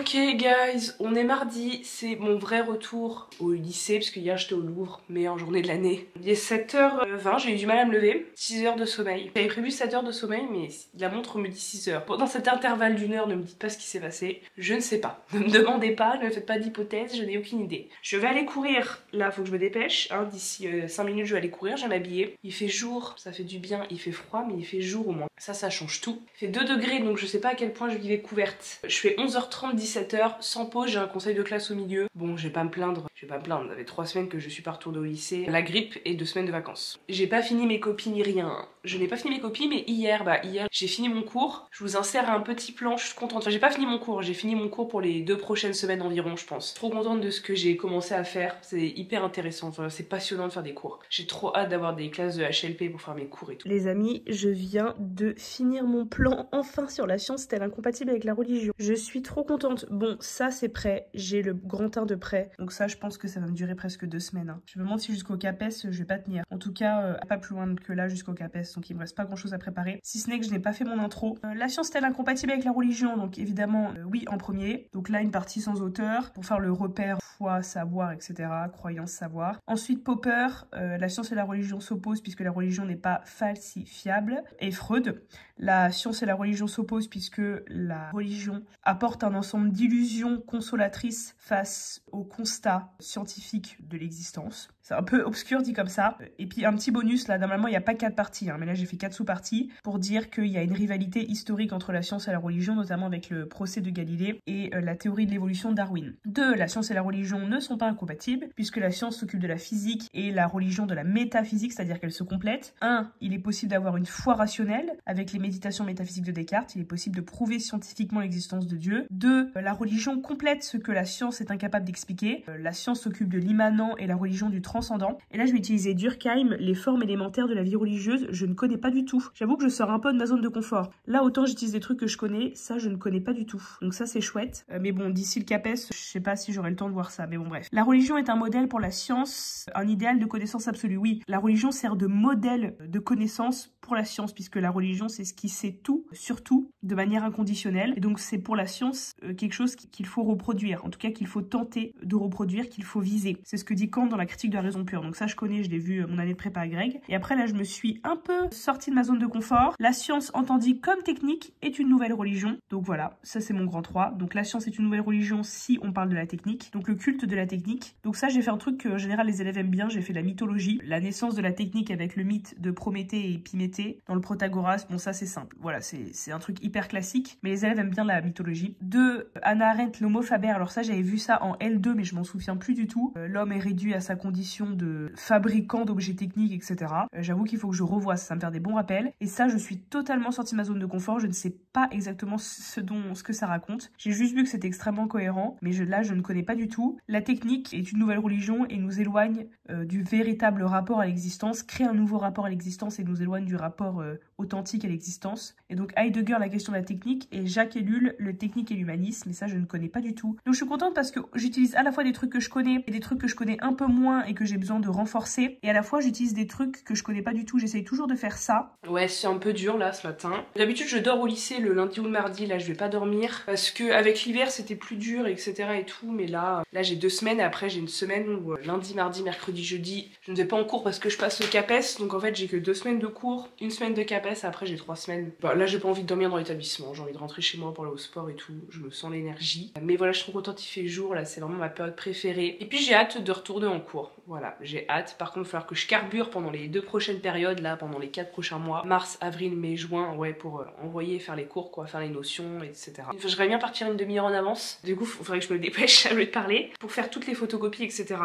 Ok guys, on est mardi, c'est mon vrai retour au lycée parce que hier j'étais au Louvre, meilleure journée de l'année. Il est 7h20, j'ai eu du mal à me lever, 6 heures de sommeil. J'avais prévu 7 heures de sommeil mais la montre me dit 6 heures. Pendant cet intervalle d'une heure, ne me dites pas ce qui s'est passé, je ne sais pas. Ne me demandez pas, ne me faites pas d'hypothèse, je n'ai aucune idée. Je vais aller courir, là faut que je me dépêche, hein. D'ici 5 minutes je vais aller courir, je vais m'habiller. Il fait jour, ça fait du bien, il fait froid mais il fait jour au moins. Ça change tout. Il fait 2 degrés donc je sais pas à quel point je vivais couverte. Je fais 11h30, 17h, sans pause, j'ai un conseil de classe au milieu. Bon, je vais pas me plaindre, ça fait 3 semaines que je suis pas retournée au lycée. La grippe et 2 semaines de vacances. J'ai pas fini mes copies ni rien. Je n'ai pas fini mes copies, mais hier j'ai fini mon cours. Je vous insère un petit plan, je suis contente. Enfin, j'ai pas fini mon cours, j'ai fini mon cours pour les 2 prochaines semaines environ, je pense. Trop contente de ce que j'ai commencé à faire, c'est hyper intéressant, enfin, c'est passionnant de faire des cours. J'ai trop hâte d'avoir des classes de HLP pour faire mes cours et tout. Les amis, je viens de finir mon plan, enfin, sur la science est-elle incompatible avec la religion. Je suis trop contente. Bon, ça c'est prêt, j'ai le grand 1 de prêt, donc ça je pense que ça va me durer presque 2 semaines. Hein. Je me demande si jusqu'au CAPES je vais pas tenir. En tout cas, pas plus loin que là jusqu'au CAPES, donc il me reste pas grand chose à préparer, si ce n'est que je n'ai pas fait mon intro. La science est-elle incompatible avec la religion? Donc évidemment, oui en premier. Donc là une partie sans auteur, pour faire le repère foi, savoir, etc. Croyance, savoir. Ensuite Popper, la science et la religion s'opposent puisque la religion n'est pas falsifiable. Et Freud, la science et la religion s'opposent puisque la religion apporte un ensemble d'illusions consolatrices face au constat scientifique de l'existence. C'est un peu obscur dit comme ça. Et puis un petit bonus là, normalement il n'y a pas 4 parties, hein, mais là j'ai fait 4 sous-parties pour dire qu'il y a une rivalité historique entre la science et la religion, notamment avec le procès de Galilée et la théorie de l'évolution de Darwin. 2. La science et la religion ne sont pas incompatibles, puisque la science s'occupe de la physique et la religion de la métaphysique, c'est-à-dire qu'elles se complètent. 1. Il est possible d'avoir une foi rationnelle avec les méditations métaphysiques de Descartes, il est possible de prouver scientifiquement l'existence de Dieu. 2. La religion complète ce que la science est incapable d'expliquer. La science s'occupe de l'immanent et la religion du transcendant. Et là je vais utiliser Durkheim, les formes élémentaires de la vie religieuse, je ne connais pas du tout. J'avoue que je sors un peu de ma zone de confort. Là autant j'utilise des trucs que je connais, ça je ne connais pas du tout. Donc ça c'est chouette. Mais bon, d'ici le CAPES, je sais pas si j'aurai le temps de voir ça, mais bon bref. La religion est un modèle pour la science, un idéal de connaissance absolue. Oui, la religion sert de modèle de connaissance pour la science, puisque la religion c'est ce qui sait tout, surtout, de manière inconditionnelle. Et donc c'est pour la science quelque chose qu'il faut reproduire, en tout cas qu'il faut tenter de reproduire, qu'il faut viser. C'est ce que dit Kant dans la critique de la raison pure. Donc ça je connais, je l'ai vu mon année de prépa à Greg. Et après là je me suis un peu sortie de ma zone de confort. La science entendue comme technique est une nouvelle religion. Donc voilà, ça c'est mon grand 3. Donc la science est une nouvelle religion si on parle de la technique. Donc le culte de la technique. Donc ça j'ai fait un truc que en général les élèves aiment bien, j'ai fait la mythologie. La naissance de la technique avec le mythe de Prométhée et Épiméthée dans le Protagoras. Bon ça c'est simple, voilà c'est un truc hyper classique. Mais les élèves aiment bien la mythologie. 2. Hannah Arendt, l'homo faber. Alors ça j'avais vu ça en L2 mais je m'en souviens plus du tout. L'homme est réduit à sa condition de fabricant d'objets techniques, etc. J'avoue qu'il faut que je revoie ça me fait des bons rappels. Et ça je suis totalement sortie de ma zone de confort, je ne sais pas exactement ce que ça raconte. J'ai juste vu que c'était extrêmement cohérent, mais là je ne connais pas du tout. La technique est une nouvelle religion et nous éloigne du véritable rapport à l'existence, crée un nouveau rapport à l'existence et nous éloigne du rapport authentique à l'existence. Et donc Heidegger, la question de la technique, et Jacques Ellul, le technique et l'humanisme, et ça je ne connais pas du tout. Donc je suis contente parce que j'utilise à la fois des trucs que je connais et des trucs que je connais un peu moins et que j'ai besoin de renforcer, et à la fois j'utilise des trucs que je connais pas du tout, j'essaye toujours de faire ça. Ouais, c'est un peu dur là ce matin. D'habitude je dors au lycée le lundi ou le mardi, là je vais pas dormir parce que avec l'hiver c'était plus dur, etc. et tout, mais là j'ai 2 semaines et après j'ai une semaine où lundi, mardi, mercredi, jeudi je ne vais pas en cours parce que je passe le CAPES, donc en fait j'ai que 2 semaines de cours, 1 semaine de CAPES, après j'ai 3 semaines. Bah, là j'ai pas envie de dormir dans l'établissement, j'ai envie de rentrer chez moi pour aller au sport et tout, je me sens l'énergie. Mais voilà, je suis trop contente, il fait jour, là c'est vraiment ma période préférée. Et puis j'ai hâte de retourner en cours, voilà, j'ai hâte. Par contre il va falloir que je carbure pendant les 2 prochaines périodes, là pendant les 4 prochains mois, mars, avril, mai, juin, ouais, pour envoyer, faire les cours quoi, faire les notions, etc. J'aimerais bien partir une demi-heure en avance, du coup il faudrait que je me dépêche à lui parler pour faire toutes les photocopies, etc.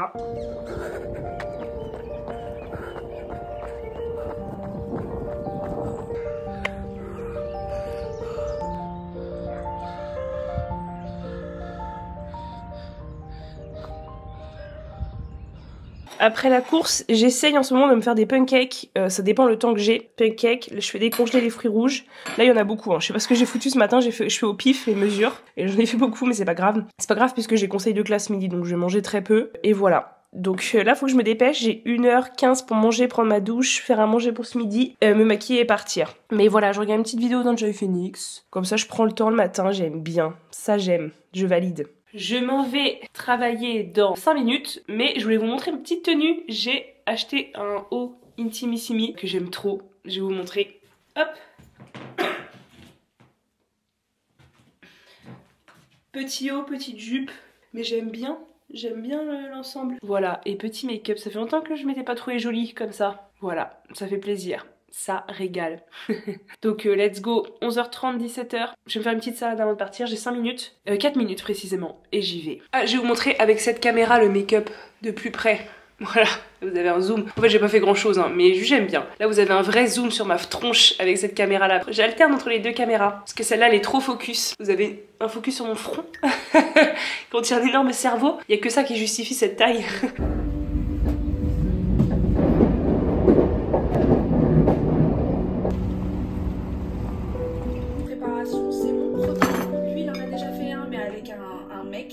Après la course, j'essaye en ce moment de me faire des pancakes, ça dépend le temps que j'ai. Pancakes, je fais décongeler les fruits rouges. Là il y en a beaucoup, hein. Je sais pas ce que j'ai foutu ce matin, je fais au pif les mesures. Et j'en ai fait beaucoup mais c'est pas grave. C'est pas grave puisque j'ai conseil de classe midi donc je vais manger très peu. Et voilà. Donc là faut que je me dépêche, j'ai 1h15 pour manger, prendre ma douche, faire à manger pour ce midi, me maquiller et partir. Mais voilà, je regarde une petite vidéo d'Enjoy Phoenix. Comme ça je prends le temps le matin, j'aime bien. Ça j'aime. je valide. Je m'en vais travailler dans 5 minutes, mais je voulais vous montrer une petite tenue. J'ai acheté un haut Intimissimi que j'aime trop. Je vais vous montrer. Hop. Petit haut, petite jupe, mais j'aime bien l'ensemble. Voilà, et petit make-up, ça fait longtemps que je m'étais pas trouvée jolie comme ça. Voilà, ça fait plaisir. Ça régale. Donc let's go, 11h30, 17h. Je vais me faire une petite salade avant de partir, j'ai 5 minutes. 4 minutes précisément, et j'y vais. Ah, je vais vous montrer avec cette caméra le make-up de plus près. Voilà, vous avez un zoom. En fait j'ai pas fait grand chose hein, mais j'aime bien. Là vous avez un vrai zoom sur ma tronche avec cette caméra là. J'alterne entre les deux caméras parce que celle-là elle est trop focus. Vous avez un focus sur mon front qui contient un énorme cerveau. Il y a que ça qui justifie cette taille. Préparation, c'est mon premier. Lui il en a déjà fait un mais avec un mec.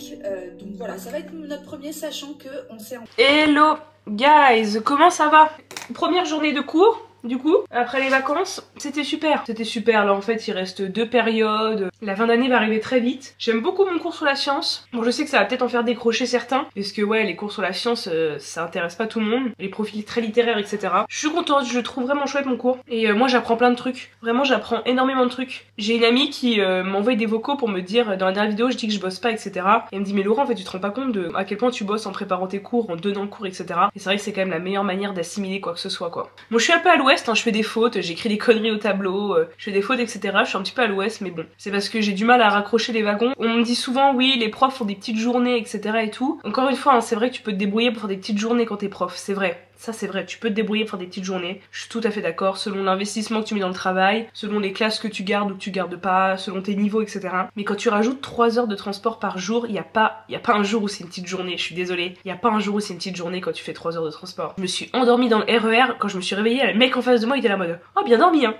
Donc voilà, ça va être notre premier sachant que on s'est... Hello guys, comment ça va? Première journée de cours, du coup, après les vacances, c'était super. C'était super, là en fait il reste 2 périodes. La fin d'année va arriver très vite. J'aime beaucoup mon cours sur la science. Bon je sais que ça va peut-être en faire décrocher certains, parce que ouais les cours sur la science ça intéresse pas tout le monde. Les profils très littéraires etc. Je suis contente, je trouve vraiment chouette mon cours. Et moi j'apprends plein de trucs. Vraiment j'apprends énormément de trucs. J'ai une amie qui m'envoie des vocaux pour me dire, dans la dernière vidéo je dis que je bosse pas etc. Et elle me dit mais Laura en fait tu te rends pas compte de à quel point tu bosses en préparant tes cours, en donnant cours etc. Et c'est vrai que c'est quand même la meilleure manière d'assimiler quoi que ce soit quoi. Bon je suis un peu à l'ouest, hein, je fais des fautes, j'écris des conneries au tableau, je fais des fautes etc. Je suis un petit peu à l'ouest mais bon. C'est parce que j'ai du mal à raccrocher les wagons. On me dit souvent oui les profs font des petites journées etc. et tout. Encore une fois hein, c'est vrai que tu peux te débrouiller pour faire des petites journées quand t'es prof, c'est vrai. Ça c'est vrai, tu peux te débrouiller pour faire des petites journées. Je suis tout à fait d'accord, selon l'investissement que tu mets dans le travail, selon les classes que tu gardes ou que tu gardes pas, selon tes niveaux, etc. Mais quand tu rajoutes 3 heures de transport par jour, y a pas un jour où c'est une petite journée, je suis désolée. Y a pas un jour où c'est une petite journée quand tu fais 3 heures de transport. Je me suis endormie dans le RER, quand je me suis réveillée, le mec en face de moi il était là en mode « Oh bien dormi hein !»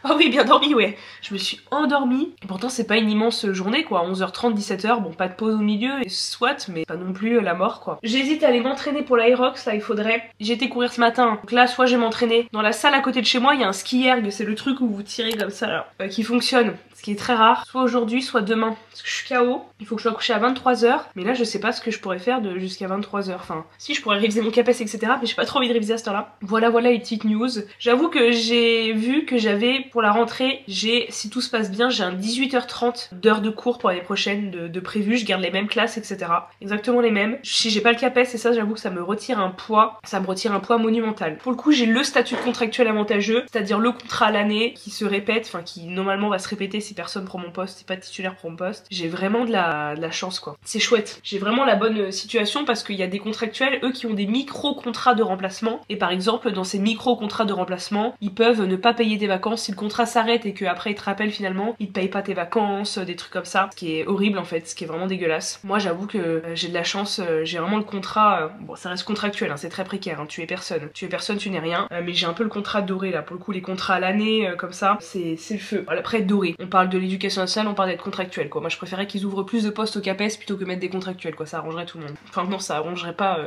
Oh oui bien dormi ouais. Je me suis endormie, et pourtant c'est pas une immense journée quoi, 11h30, 17h, bon pas de pause au milieu, et soit, mais pas non plus la mort quoi. J'hésite à aller m'entraîner pour l'Aerox, là il faudrait. J'ai été courir ce matin, donc là soit je vais m'entraîner. Dans la salle à côté de chez moi il y a un ski erg, c'est le truc où vous tirez comme ça là, qui fonctionne, ce qui est très rare. Soit aujourd'hui, soit demain, parce que je suis KO, il faut que je sois couchée à 23h, mais là je sais pas ce que je pourrais faire de jusqu'à 23h, enfin si je pourrais réviser mon CAPES etc, mais j'ai pas trop envie de réviser à ce temps là. Voilà les petites news. J'avoue que j'ai vu que j'avais pour la rentrée, si tout se passe bien, j'ai un 18h30 d'heures de cours pour l'année prochaine de prévu, je garde les mêmes classes etc, exactement les mêmes. Si j'ai pas le CAPES et ça j'avoue que ça me retire un poids, un poids monumental. Pour le coup j'ai le statut contractuel avantageux, c'est-à-dire le contrat à l'année qui se répète, enfin qui normalement va se répéter si personne prend mon poste, si pas de titulaire pour mon poste. J'ai vraiment de la chance quoi. C'est chouette. J'ai vraiment la bonne situation parce qu'il y a des contractuels, eux qui ont des micro-contrats de remplacement, et par exemple dans ces micro-contrats de remplacement, ils peuvent ne pas payer tes vacances si le contrat s'arrête et qu'après ils te rappellent finalement, ils te payent pas tes vacances, des trucs comme ça, ce qui est horrible en fait, ce qui est vraiment dégueulasse. Moi j'avoue que j'ai de la chance, j'ai vraiment le contrat, bon ça reste contractuel, hein, c'est très précaire, hein, tu es personne, tu n'es rien, mais j'ai un peu le contrat doré là, pour le coup les contrats à l'année comme ça, c'est le feu. Après doré, on parle de l'éducation nationale, on parle d'être contractuel quoi. Moi je préférais qu'ils ouvrent plus de postes au CAPES plutôt que mettre des contractuels quoi, ça arrangerait tout le monde. Enfin non, ça arrangerait pas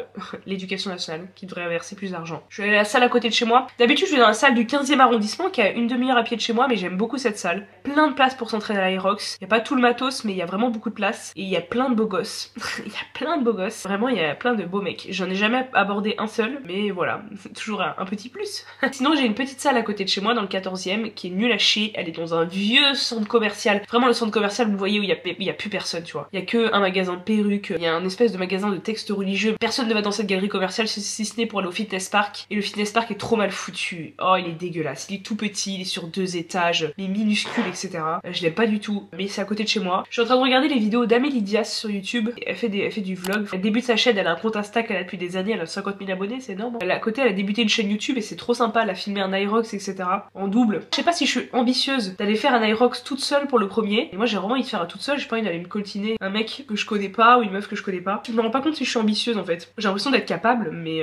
l'éducation nationale qui devrait verser plus d'argent. Je vais aller à la salle à côté de chez moi. D'habitude je vais dans la salle du 15e arrondissement qui a une demi-heure à pied de chez moi, mais j'aime beaucoup cette salle. Plein de place pour s'entraîner à l'Aerox. Il y a pas tout le matos mais il y a vraiment beaucoup de place et il y a plein de beaux gosses. Il y a plein de beaux gosses. Vraiment il y a plein de beaux mecs. J'en ai jamais abordé un seul, mais voilà, c'est toujours un petit plus. Sinon j'ai une petite salle à côté de chez moi dans le 14e qui est nulle à chier. Elle est dans un vieux centre commercial. Vraiment le centre commercial vous voyez où il y a plus personne tu vois. Il y a que un magasin de perruques, il y a un espèce de magasin de textes religieux. Personne ne va dans cette galerie commerciale si ce n'est pour aller au fitness park. Et le fitness park est trop mal foutu. Oh il est dégueulasse. Il est tout petit, il est sur 2 étages, il est minuscule etc. Je l'aime pas du tout, mais c'est à côté de chez moi. Je suis en train de regarder les vidéos d'Amélie Diaz sur YouTube. Elle fait du vlog. Elle débute sa chaîne, elle a un compte Insta qu'elle a depuis des années, elle a 50 000 abonnés, c'est énorme. À côté elle a débuté une chaîne YouTube et c'est trop sympa, elle a filmé un Aerox etc. en double. Je sais pas si je suis ambitieuse d'aller faire un Aerox toute seule pour le premier. Et moi j'ai vraiment envie de faire toute seule, j'ai pas envie d'aller me coltiner un mec que je connais pas ou une meuf que je connais pas. Je me rends pas compte si je suis ambitieuse en fait. J'ai l'impression d'être capable, mais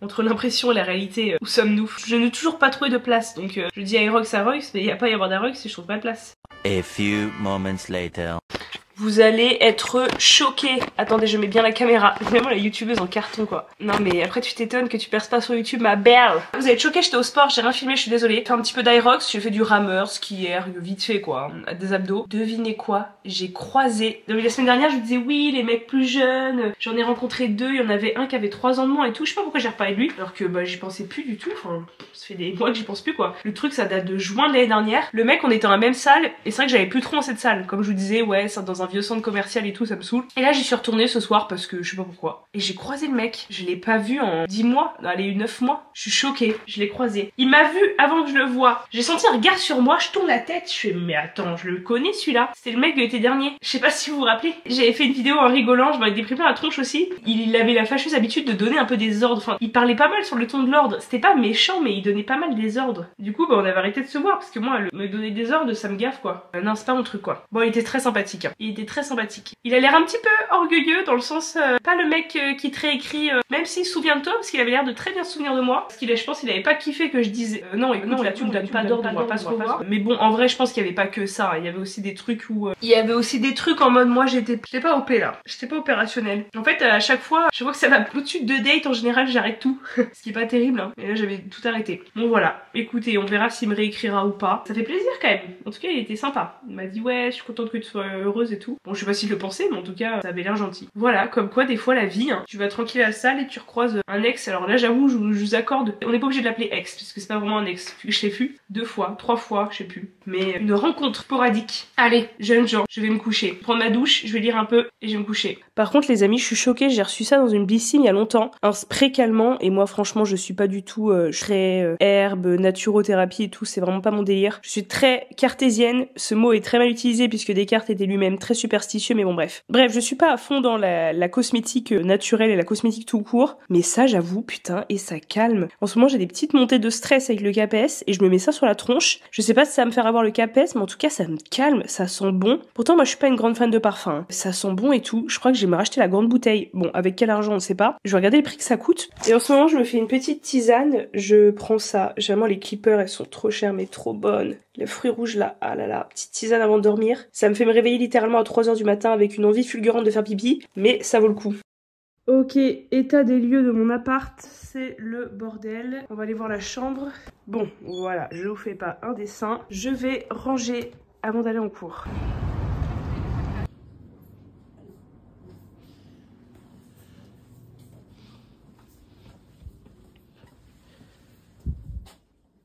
entre l'impression et la réalité, où sommes-nous? Je n'ai toujours pas trouvé de place, donc je dis Aerox, mais il y a pas à y avoir d'Aerox si je trouve pas de place. A few moments later. Vous allez être choqués. Attendez, je mets bien la caméra. Vraiment la youtubeuse en carton quoi. Non mais après tu t'étonnes que tu perces pas sur YouTube ma belle. Vous allez être choqués, j'étais au sport, j'ai rien filmé, je suis désolée. J'ai fait un petit peu d'Irox, j'ai fait du rameur, skier, vite fait quoi, des abdos. Devinez quoi, j'ai croisé. Donc la semaine dernière je vous disais oui les mecs plus jeunes, j'en ai rencontré 2, il y en avait un qui avait 3 ans de moins et tout. Je sais pas pourquoi j'ai reparlé de lui, alors que bah j'y pensais plus du tout, enfin ça fait des mois que j'y pense plus quoi. Le truc ça date de juin de l'année dernière. Le mec on était dans la même salle et c'est vrai que j'avais plus trop dans cette salle. Comme je vous disais ouais ça dans un vieux centre commercial et tout ça me saoule. Et là j'y suis retournée ce soir parce que je sais pas pourquoi. Et j'ai croisé le mec, je l'ai pas vu en 10 mois, allez 9 mois. Je suis choquée, je l'ai croisé. Il m'a vu avant que je le voie. J'ai senti un regard sur moi, je tourne la tête, je fais mais attends je le connais celui-là. C'était le mec de l'été dernier. Je sais pas si vous vous rappelez. J'avais fait une vidéo en rigolant, je m'avais déprimé la tronche aussi. Il avait la fâcheuse habitude de donner un peu des ordres. Enfin il parlait pas mal sur le ton de l'ordre. C'était pas méchant mais il donnait pas mal des ordres. Du coup bah on avait arrêté de se voir parce que moi me donner des ordres ça me gaffe quoi. Non c'est pas mon truc quoi. Bon il était très sympathique hein. Il était très sympathique. Il a l'air un petit peu orgueilleux dans le sens pas le mec qui te réécrit même s'il se souvient de toi parce qu'il avait l'air de très bien se souvenir de moi. Parce qu'il je pense il avait pas kiffé que je dise non écoute non là tu me donnes pas d'ordre on va pas se revoir. Mais bon en vrai je pense qu'il y avait pas que ça. Il y avait aussi des trucs où il y avait aussi des trucs en mode moi j'étais pas OP là. J'étais pas opérationnelle. En fait à chaque fois je vois que ça va au-dessus de 2 dates en général j'arrête tout. Ce qui est pas terrible hein. Et là j'avais tout arrêté. Bon voilà écoutez on verra s'il me réécrira ou pas. Ça fait plaisir quand même. En tout cas il était sympa. Il m'a dit ouais je suis contente que tu sois heureuse et tout. Bon je sais pas si je le pensais mais en tout cas ça avait l'air gentil. Voilà comme quoi des fois la vie hein, tu vas tranquille à la salle et tu recroises un ex. Alors là j'avoue je vous accorde. On n'est pas obligé de l'appeler ex puisque c'est pas vraiment un ex. Je l'ai vu 2 fois, 3 fois je sais plus. Mais une rencontre sporadique. Allez jeunes gens je vais me coucher. Prendre ma douche, je vais lire un peu et je vais me coucher. Par contre les amis je suis choquée, j'ai reçu ça dans une Blissim il y a longtemps. Un spray calmant et moi franchement je suis pas du tout très herbe, naturothérapie et tout, c'est vraiment pas mon délire. Je suis très cartésienne, ce mot est très mal utilisé puisque Descartes était lui-même très superstitieux mais bon bref. Bref je suis pas à fond dans la cosmétique naturelle et la cosmétique tout court, mais ça j'avoue putain et ça calme. En ce moment j'ai des petites montées de stress avec le CAPS et je me mets ça sur la tronche. Je sais pas si ça va me faire avoir le CAPS mais en tout cas ça me calme, ça sent bon. Pourtant moi je suis pas une grande fan de parfum, hein. Ça sent bon et tout, je crois que je vais me racheter la grande bouteille. Bon avec quel argent on sait pas. Je vais regarder le prix que ça coûte. Et en ce moment je me fais une petite tisane, je prends ça. Vraiment les clippers elles sont trop chères mais trop bonnes. Le fruit rouge là, ah là là, petite tisane avant de dormir. Ça me fait me réveiller littéralement à 3 h du matin avec une envie fulgurante de faire pipi, mais ça vaut le coup. Ok, état des lieux de mon appart, c'est le bordel. On va aller voir la chambre. Bon, voilà, je vous fais pas un dessin. Je vais ranger avant d'aller en cours.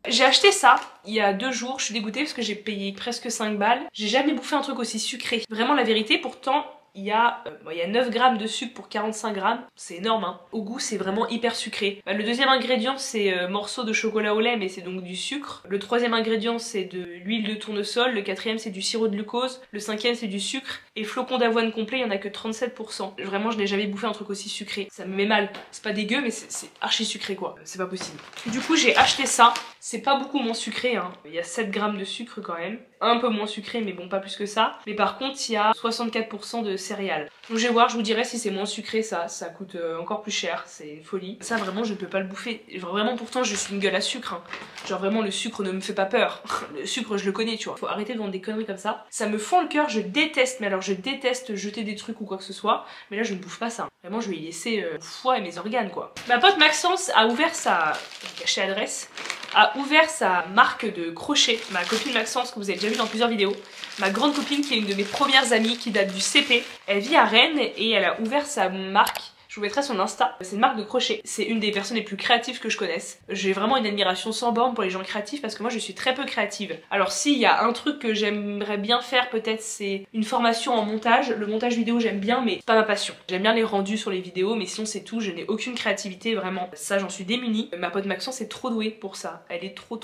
J'ai acheté ça il y a 2 jours, je suis dégoûtée parce que j'ai payé presque 5 balles. J'ai jamais bouffé un truc aussi sucré. Vraiment la vérité, pourtant il y a 9 grammes de sucre pour 45 grammes, c'est énorme hein. Au goût c'est vraiment hyper sucré. Le deuxième ingrédient c'est morceau de chocolat au lait mais c'est donc du sucre. Le troisième ingrédient c'est de l'huile de tournesol, le quatrième c'est du sirop de glucose, le cinquième c'est du sucre et flocon d'avoine complet il y en a que 37%. Vraiment je n'ai jamais bouffé un truc aussi sucré, ça me met mal. C'est pas dégueu mais c'est archi sucré quoi, c'est pas possible. Du coup j'ai acheté ça, c'est pas beaucoup moins sucré hein. Il y a 7 grammes de sucre quand même. Un peu moins sucré mais bon pas plus que ça. Mais par contre il y a 64% de céréales. Donc je vais voir, je vous dirai si c'est moins sucré ça coûte encore plus cher, c'est folie. Ça vraiment je ne peux pas le bouffer. Vraiment pourtant je suis une gueule à sucre hein. Genre vraiment le sucre ne me fait pas peur. Le sucre je le connais tu vois. Faut arrêter de vendre des conneries comme ça. Ça me fend le cœur, je déteste, mais alors je déteste jeter des trucs ou quoi que ce soit. Mais là je ne bouffe pas ça. Vraiment je vais y laisser mon foie et mes organes quoi. Ma pote Maxence a ouvert sa... cachée adresse. A ouvert sa marque de crochet. Ma copine Maxence que vous avez déjà vu dans plusieurs vidéos. Ma grande copine qui est une de mes premières amies qui date du CP. Elle vit à Rennes et elle a ouvert sa marque. Je vous mettrai son Insta. C'est une marque de crochet. C'est une des personnes les plus créatives que je connaisse. J'ai vraiment une admiration sans borne pour les gens créatifs parce que moi je suis très peu créative. Alors s'il y a un truc que j'aimerais bien faire peut-être c'est une formation en montage. Le montage vidéo j'aime bien mais c'est pas ma passion. J'aime bien les rendus sur les vidéos mais sinon c'est tout. Je n'ai aucune créativité vraiment. Ça j'en suis démunie. Ma pote Maxence est trop douée pour ça. Elle est trop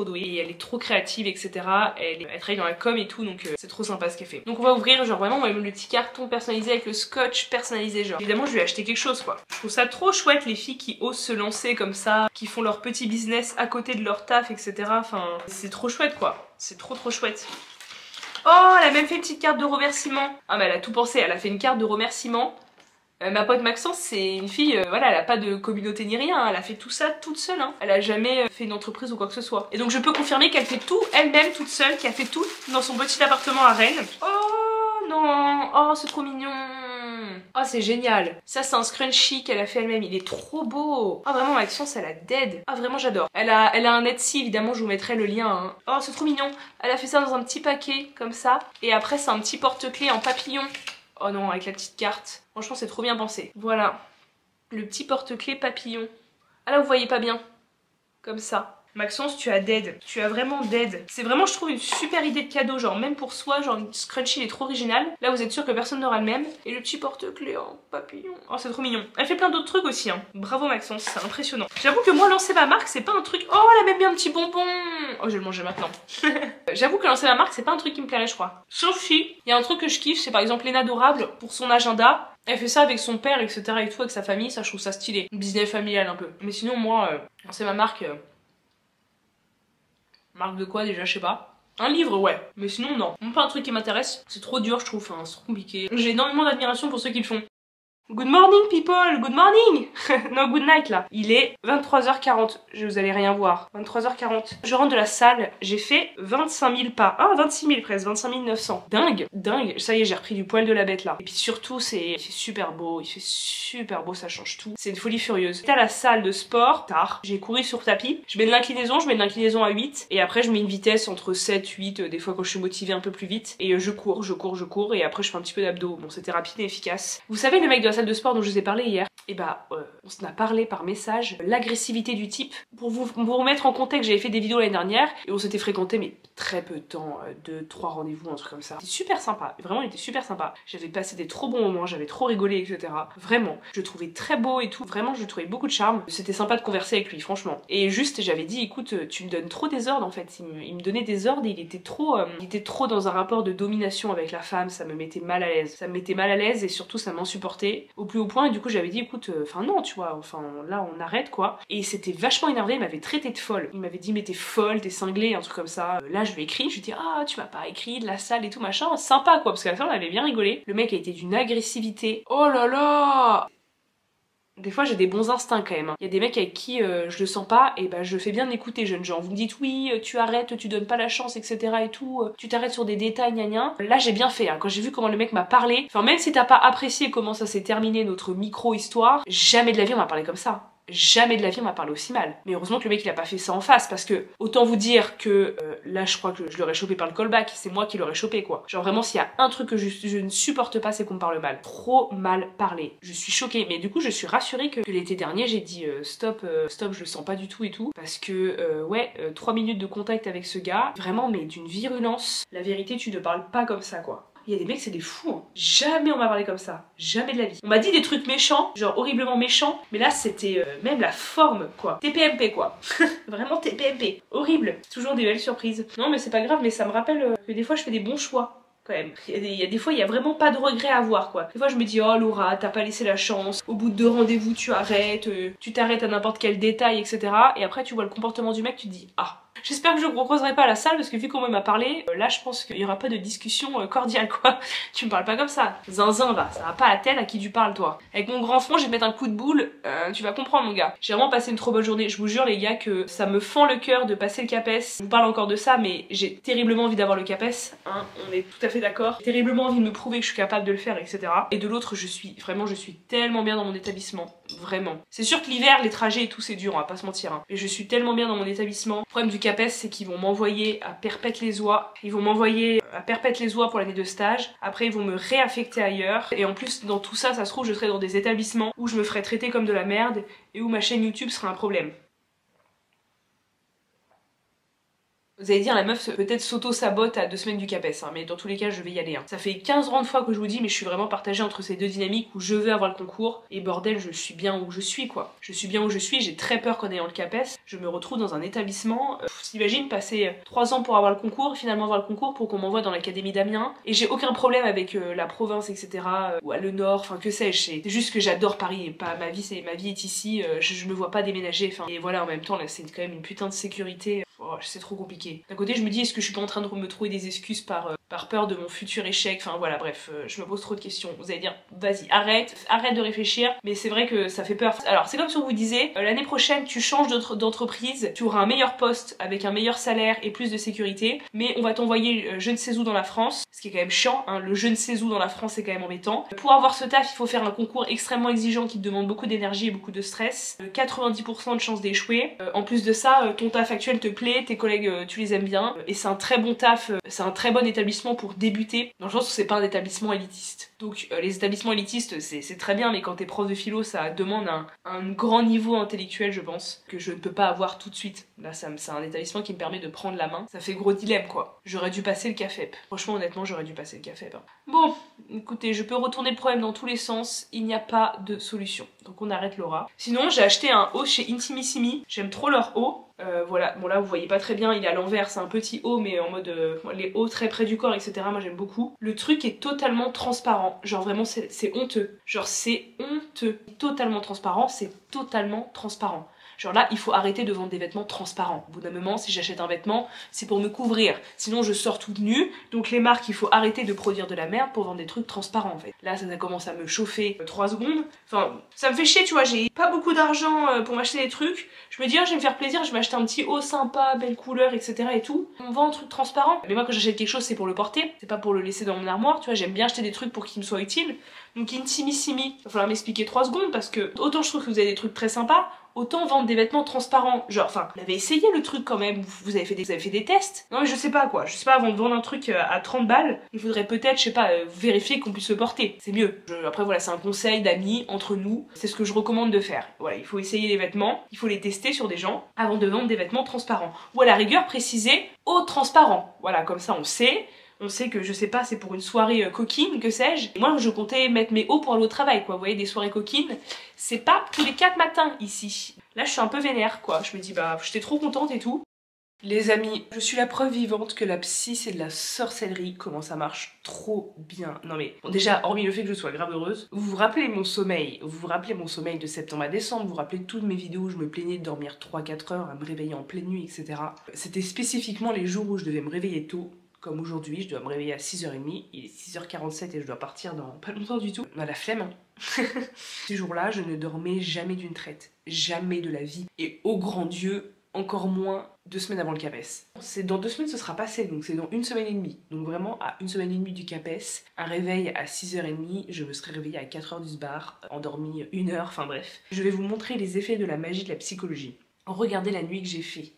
douée et elle est trop créative etc. Elle travaille dans la com et tout donc c'est trop sympa ce qu'elle fait. Donc on va ouvrir genre vraiment le petit carton personnalisé avec le scotch personnalisé genre. Évidemment je lui ai acheté quelque chose quoi. Je trouve ça trop chouette les filles qui osent se lancer comme ça, qui font leur petit business à côté de leur taf etc. Enfin c'est trop chouette quoi. C'est trop chouette. Oh elle a même fait une petite carte de remerciement. Ah mais elle a tout pensé, elle a fait une carte de remerciement. Ma pote Maxence c'est une fille, voilà elle a pas de communauté ni rien, elle a fait tout ça toute seule hein. Elle a jamais fait une entreprise ou quoi que ce soit. Et donc je peux confirmer qu'elle fait tout elle-même toute seule, qu'elle fait tout dans son petit appartement à Rennes. Oh non. Oh, c'est trop mignon. Oh, c'est génial. Ça, c'est un scrunchie qu'elle a fait elle-même. Il est trop beau. Oh, vraiment, Maxence, elle a dead. Ah, vraiment, j'adore. Elle a un Etsy, évidemment, je vous mettrai le lien. Hein. Oh, c'est trop mignon. Elle a fait ça dans un petit paquet, comme ça. Et après, c'est un petit porte-clés en papillon. Oh non, avec la petite carte. Franchement, c'est trop bien pensé. Voilà. Le petit porte-clés papillon. Ah là, vous voyez pas bien. Comme ça. Maxence, tu as dead. Tu as vraiment dead. C'est vraiment, je trouve, une super idée de cadeau. Genre, même pour soi, genre, une scrunchie, il est trop original. Là, vous êtes sûr que personne n'aura le même. Et le petit porte-clés en papillon. Oh, c'est trop mignon. Elle fait plein d'autres trucs aussi, hein. Bravo, Maxence, c'est impressionnant. J'avoue que moi, lancer ma marque, c'est pas un truc... Oh, elle a même bien un petit bonbon. Oh, je vais le manger maintenant. J'avoue que lancer ma marque, c'est pas un truc qui me plairait, je crois. Sauf si, il y a un truc que je kiffe, c'est par exemple Léna Adorable pour son agenda. Elle fait ça avec son père, etc. et tout, avec sa famille. Ça, je trouve ça stylé. Business familial, un peu. Mais sinon, moi, lancer ma marque... Marque de quoi déjà, je sais pas. Un livre, ouais. Mais sinon, non. Pas un truc qui m'intéresse. C'est trop dur, je trouve. Enfin, c'est trop compliqué. J'ai énormément d'admiration pour ceux qui le font. Good morning, people! Good morning! Non, good night, là. Il est 23h40. Vous allez rien voir. 23h40. Je rentre de la salle. J'ai fait 25 000 pas. Ah, 26 000 presque. 25 900. Dingue. Dingue. Ça y est, j'ai repris du poil de la bête, là. Et puis surtout, il fait super beau. Il fait super beau. Ça change tout. C'est une folie furieuse. J'étais à la salle de sport. Tard. J'ai couru sur tapis. Je mets de l'inclinaison. Je mets de l'inclinaison à 8. Et après, je mets une vitesse entre 7, 8. Des fois, quand je suis motivée un peu plus vite. Et je cours. Et après, je fais un petit peu d'abdos. Bon, c'était rapide et efficace. Vous savez, le mec de la salle de sport dont je vous ai parlé hier, et bah on s'en a parlé par message, l'agressivité du type. Pour vous remettre en contexte, j'avais fait des vidéos l'année dernière et on s'était fréquenté mais très peu de temps, 2-3 rendez-vous, un truc comme ça. C'était super sympa, vraiment il était super sympa. J'avais passé des trop bons moments, j'avais trop rigolé, etc. Vraiment, je le trouvais très beau et tout, vraiment je le trouvais beaucoup de charme. C'était sympa de converser avec lui, franchement. Et juste j'avais dit, écoute, tu me donnes trop des ordres en fait. Il me donnait des ordres et il était trop dans un rapport de domination avec la femme, ça me mettait mal à l'aise. Ça me mettait mal à l'aise et surtout ça m'insupportait au plus haut point. Et du coup j'avais dit, écoute, enfin non, tu vois, enfin là on arrête quoi. Et c'était vachement énervé, il m'avait traité de folle. Il m'avait dit, mais t'es folle, t'es cinglée, un truc comme ça. Là je lui ai écrit, je lui ai dit, ah tu m'as pas écrit de la salle et tout machin, sympa quoi, parce qu'à la fin on avait bien rigolé. Le mec a été d'une agressivité, oh là là. Des fois j'ai des bons instincts quand même. Hein. Il y a des mecs avec qui je le sens pas et bah je fais bien écouter, jeunes gens. Vous me dites oui, tu arrêtes, tu donnes pas la chance, etc. et tout, tu t'arrêtes sur des détails, gna gna. Là j'ai bien fait, hein. Quand j'ai vu comment le mec m'a parlé, enfin même si t'as pas apprécié comment ça s'est terminé notre micro-histoire, jamais de la vie on m'a parlé comme ça. Jamais de la vie on m'a parlé aussi mal. Mais heureusement que le mec il a pas fait ça en face parce que autant vous dire que là je crois que je l'aurais chopé par le callback, c'est moi qui l'aurais chopé quoi. Genre vraiment s'il y a un truc que je ne supporte pas c'est qu'on me parle mal. Trop mal parlé. Je suis choquée mais du coup je suis rassurée que l'été dernier j'ai dit stop, je le sens pas du tout et tout parce que 3 minutes de contact avec ce gars, vraiment mais d'une virulence. La vérité tu ne parles pas comme ça quoi. Il y a des mecs, c'est des fous. Hein. Jamais on m'a parlé comme ça. Jamais de la vie. On m'a dit des trucs méchants, genre horriblement méchants. Mais là, c'était même la forme, quoi. TPMP, quoi. Vraiment TPMP. Horrible. Toujours des belles surprises. Non, mais c'est pas grave, mais ça me rappelle que des fois, je fais des bons choix. Quand même. Il y a des fois, il y a vraiment pas de regret à avoir, quoi. Des fois, je me dis, oh Laura, t'as pas laissé la chance. Au bout de 2 rendez-vous, tu arrêtes. Tu t'arrêtes à n'importe quel détail, etc. Et après, tu vois le comportement du mec, tu te dis, ah. J'espère que je ne recroiserai pas à la salle parce que vu comment il m'a parlé, là je pense qu'il n'y aura pas de discussion cordiale quoi. Tu me parles pas comme ça. Zinzin va, ça va pas à la tête à qui tu parles toi. Avec mon grand front je vais te mettre un coup de boule, tu vas comprendre mon gars. J'ai vraiment passé une trop bonne journée, je vous jure les gars que ça me fend le cœur de passer le CAPES. Je vous parle encore de ça mais j'ai terriblement envie d'avoir le CAPES, hein, on est tout à fait d'accord. J'ai terriblement envie de me prouver que je suis capable de le faire etc. Et de l'autre je suis tellement bien dans mon établissement, vraiment. C'est sûr que l'hiver les trajets et tout c'est dur, on va pas se mentir. Hein. Mais je suis tellement bien dans mon établissement. Le problème du CAPES c'est qu'ils vont m'envoyer à Perpète-les-Oies. Ils vont m'envoyer à Perpète-les-Oies pour l'année de stage. Après ils vont me réaffecter ailleurs. Et en plus dans tout ça, ça se trouve je serai dans des établissements où je me ferai traiter comme de la merde et où ma chaîne YouTube sera un problème. Vous allez dire la meuf peut-être s'auto-sabote à 2 semaines du CAPES, hein, mais dans tous les cas je vais y aller. Hein. Ça fait 15 grandes fois que je vous dis mais je suis vraiment partagée entre ces deux dynamiques où je veux avoir le concours et bordel je suis bien où je suis quoi. Je suis bien où je suis, j'ai très peur qu'en ayant le CAPES, je me retrouve dans un établissement. T'imagines passer 3 ans pour avoir le concours, finalement avoir le concours pour qu'on m'envoie dans l'académie d'Amiens. Et j'ai aucun problème avec la province etc. Ou à le nord, enfin que sais-je. C'est juste que j'adore Paris et pas ma vie est ici, je me vois pas déménager. Enfin et voilà en même temps là c'est quand même une putain de sécurité. oh, c'est trop compliqué. D'un côté je me dis est-ce que je suis pas en train de me trouver des excuses par peur de mon futur échec, enfin voilà bref, je me pose trop de questions. Vous allez dire vas-y arrête de réfléchir, mais c'est vrai que ça fait peur. Alors c'est comme si on vous disait l'année prochaine tu changes d'entreprise, tu auras un meilleur poste avec un meilleur salaire et plus de sécurité, mais on va t'envoyer je ne sais où dans la France, ce qui est quand même chiant, hein, le je ne sais où dans la France c'est quand même embêtant. Pour avoir ce taf il faut faire un concours extrêmement exigeant qui te demande beaucoup d'énergie et beaucoup de stress, 90% de chances d'échouer. En plus de ça, ton taf actuel te plaît, tes collègues tu les aimes bien, et c'est un très bon taf, c'est un très bon établissement pour débuter, dans le sens où c'est pas un établissement élitiste. Donc les établissements élitistes c'est très bien, mais quand t'es prof de philo ça demande un grand niveau intellectuel je pense, que je ne peux pas avoir tout de suite. Là c'est un établissement qui me permet de prendre la main, ça fait gros dilemme quoi. J'aurais dû passer le CAFEP, franchement honnêtement j'aurais dû passer le CAFEP. Hein. Bon, écoutez, je peux retourner le problème dans tous les sens, il n'y a pas de solution. Donc on arrête Laura. Sinon j'ai acheté un haut chez Intimissimi, j'aime trop leur haut. Voilà, bon là vous voyez pas très bien, il est à l'envers, c'est un petit haut mais en mode les hauts très près du corps etc, moi j'aime beaucoup. Le truc est totalement transparent, genre vraiment c'est honteux, genre c'est honteux, totalement transparent, c'est totalement transparent. Genre là, il faut arrêter de vendre des vêtements transparents. Au bout d'un moment, si j'achète un vêtement, c'est pour me couvrir. Sinon, je sors toute nue. Donc les marques, il faut arrêter de produire de la merde pour vendre des trucs transparents en fait. Là, ça commence à me chauffer 3 secondes. Enfin, ça me fait chier, tu vois, j'ai pas beaucoup d'argent pour m'acheter des trucs. Je me dis, oh, je vais me faire plaisir, je vais m'acheter un petit haut sympa, belle couleur, etc. et tout. On vend un truc transparent. Mais moi, quand j'achète quelque chose, c'est pour le porter. C'est pas pour le laisser dans mon armoire, tu vois. J'aime bien acheter des trucs pour qu'ils me soient utiles. Donc Intimissimi, il va falloir m'expliquer 3 secondes parce que autant je trouve que vous avez des trucs très sympas, autant vendre des vêtements transparents. Genre, enfin, vous avez essayé le truc quand même, vous avez fait des tests. Non mais je sais pas quoi, je sais pas, avant de vendre un truc à 30 balles, il faudrait peut-être, je sais pas, vérifier qu'on puisse le porter. C'est mieux. Après voilà, c'est un conseil d'amis, entre nous, c'est ce que je recommande de faire. Voilà, il faut essayer les vêtements, il faut les tester sur des gens avant de vendre des vêtements transparents. Ou à la rigueur, préciser haut transparent. Voilà, comme ça on sait. On sait que, je sais pas, c'est pour une soirée coquine, que sais-je. Moi, je comptais mettre mes hauts pour aller au travail, quoi. Vous voyez, des soirées coquines, c'est pas tous les 4 matins, ici. Là, je suis un peu vénère, quoi. Je me dis, bah, j'étais trop contente et tout. Les amis, je suis la preuve vivante que la psy, c'est de la sorcellerie. Comment ça marche trop bien. Non mais, bon, déjà, hormis le fait que je sois grave heureuse, vous vous rappelez mon sommeil, de septembre à décembre, vous vous rappelez toutes mes vidéos où je me plaignais de dormir 3-4 heures, à me réveiller en pleine nuit, etc. C'était spécifiquement les jours où je devais me réveiller tôt. Comme aujourd'hui, je dois me réveiller à 6h30, il est 6h47 et je dois partir dans pas longtemps du tout. On a la flemme, hein. Ces jours-là, je ne dormais jamais d'une traite. Jamais de la vie. Et au grand Dieu, encore moins 2 semaines avant le CAPES. C'est dans 2 semaines, ce sera passé, donc c'est dans 1 semaine et demie. Donc vraiment, à 1 semaine et demie du CAPES, un réveil à 6h30, je me serais réveillée à 4h du bar, endormie 1 heure, enfin bref. Je vais vous montrer les effets de la magie de la psychologie. Regardez la nuit que j'ai fait.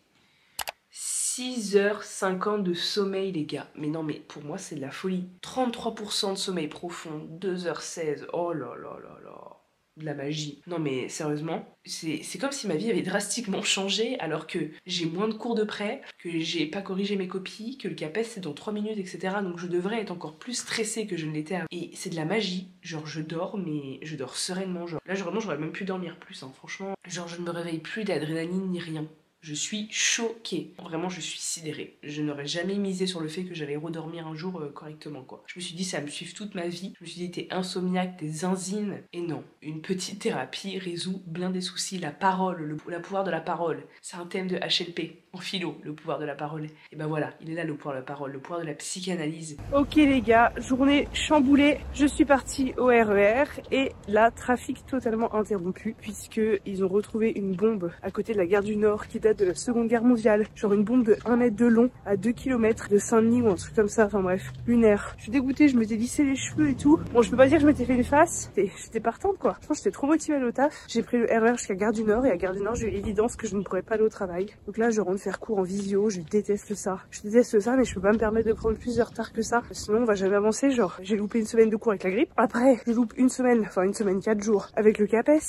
6h50 de sommeil les gars, mais non mais pour moi c'est de la folie. 33% de sommeil profond, 2h16, oh là là là là, de la magie. Non mais sérieusement, c'est comme si ma vie avait drastiquement changé alors que j'ai moins de cours de près, que j'ai pas corrigé mes copies, que le CAPES c'est dans 3 minutes etc. Donc je devrais être encore plus stressée que je ne l'étais avant. Et c'est de la magie, genre je dors mais je dors sereinement, genre là vraiment j'aurais même pu dormir plus hein, franchement. Genre je ne me réveille plus d'adrénaline ni rien. Je suis choquée. Vraiment, je suis sidérée. Je n'aurais jamais misé sur le fait que j'allais redormir un jour correctement, quoi. Je me suis dit, ça va me suivre toute ma vie. Je me suis dit, t'es insomniaque, t'es zinzine. Et non, une petite thérapie résout bien des soucis. La parole, le pouvoir de la parole. C'est un thème de HLP, en philo, le pouvoir de la parole. Et ben voilà, il est là le pouvoir de la parole, le pouvoir de la psychanalyse. Ok les gars, journée chamboulée. Je suis partie au RER et là, trafic totalement interrompu puisque ils ont retrouvé une bombe à côté de la gare du Nord qui date de la Seconde Guerre mondiale, genre une bombe de 1 mètre de long à 2 km de Saint-Denis ou un truc comme ça, enfin bref, lunaire. Je suis dégoûtée, je m'étais lissé les cheveux et tout. Bon, je peux pas dire que je m'étais fait une face, j'étais partante quoi. Je pense que j'étais trop motivée à aller au taf. J'ai pris le RER jusqu'à Gare du Nord et à Gare du Nord, j'ai eu l'évidence que je ne pourrais pas aller au travail. Donc là, je rentre faire cours en visio, je déteste ça. Je déteste ça, mais je peux pas me permettre de prendre plus de retard que ça. Sinon, on va jamais avancer, genre, j'ai loupé 1 semaine de cours avec la grippe. Après, je loupe 1 semaine, enfin 1 semaine 4 jours avec le CAPES.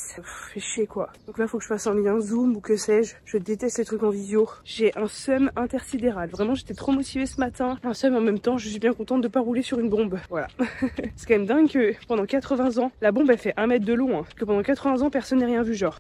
Fait chier quoi. Donc là, faut que je fasse un lien Zoom ou que sais-je. Je déteste les trucs en visio. J'ai un seum intersidéral. Vraiment, j'étais trop motivée ce matin. Un seum en même temps, je suis bien contente de pas rouler sur une bombe. Voilà. C'est quand même dingue que pendant 80 ans, la bombe elle fait 1 mètre de long. Hein. Que pendant 80 ans, personne n'ait rien vu, genre.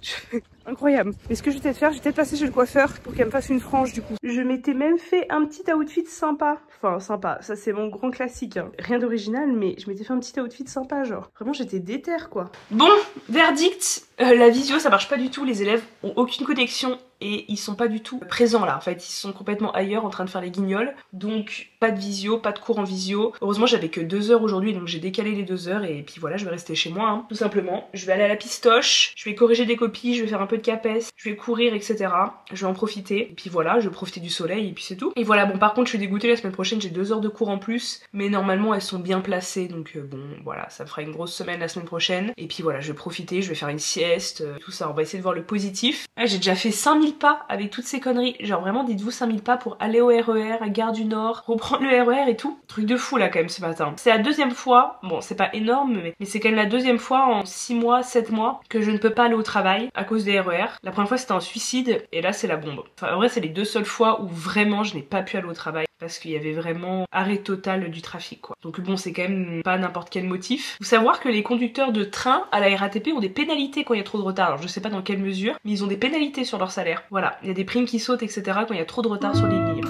Incroyable. Mais ce que je vais peut-être faire, je vais peut-être passer chez le coiffeur pour qu'elle me fasse une frange du coup. Je m'étais même fait un petit outfit sympa. Enfin, sympa. Ça, c'est mon grand classique. Hein. Rien d'original, mais je m'étais fait un petit outfit sympa, genre. Vraiment, j'étais déter, quoi. Bon, verdict. La visio, ça marche pas du tout. Les élèves ont aucune connexion. et ils sont pas du tout présents là. En fait, ils sont complètement ailleurs en train de faire les guignols. Donc pas de visio, pas de cours en visio. Heureusement j'avais que 2 heures aujourd'hui, donc j'ai décalé les 2 heures et puis voilà, je vais rester chez moi hein, tout simplement. Je vais aller à la pistoche, je vais corriger des copies, je vais faire un peu de CAPES, je vais courir etc. Je vais en profiter et puis voilà, je vais profiter du soleil et puis c'est tout. Et voilà, bon par contre je suis dégoûtée, la semaine prochaine j'ai 2 heures de cours en plus, mais normalement elles sont bien placées, donc bon voilà, ça me fera une grosse semaine la semaine prochaine. Et puis voilà, je vais profiter, je vais faire une sieste, tout ça, on va essayer de voir le positif. Ah, j'ai déjà fait 5000 pas avec toutes ces conneries, genre vraiment dites-vous 5000 pas pour aller au RER, à Gare du Nord, reprendre le RER et tout. Truc de fou là quand même ce matin. C'est la 2e fois, bon c'est pas énorme, mais c'est quand même la 2e fois en 6 mois, 7 mois que je ne peux pas aller au travail à cause des RER. La première fois c'était un suicide et là c'est la bombe. Enfin en vrai c'est les 2 seules fois où vraiment je n'ai pas pu aller au travail parce qu'il y avait vraiment arrêt total du trafic quoi. Donc bon c'est quand même pas n'importe quel motif. Faut savoir que les conducteurs de train à la RATP ont des pénalités quand il y a trop de retard. Alors je sais pas dans quelle mesure, mais ils ont des pénalités sur leur salaire. Voilà, il y a des primes qui sautent etc. quand il y a trop de retard sur les lignes.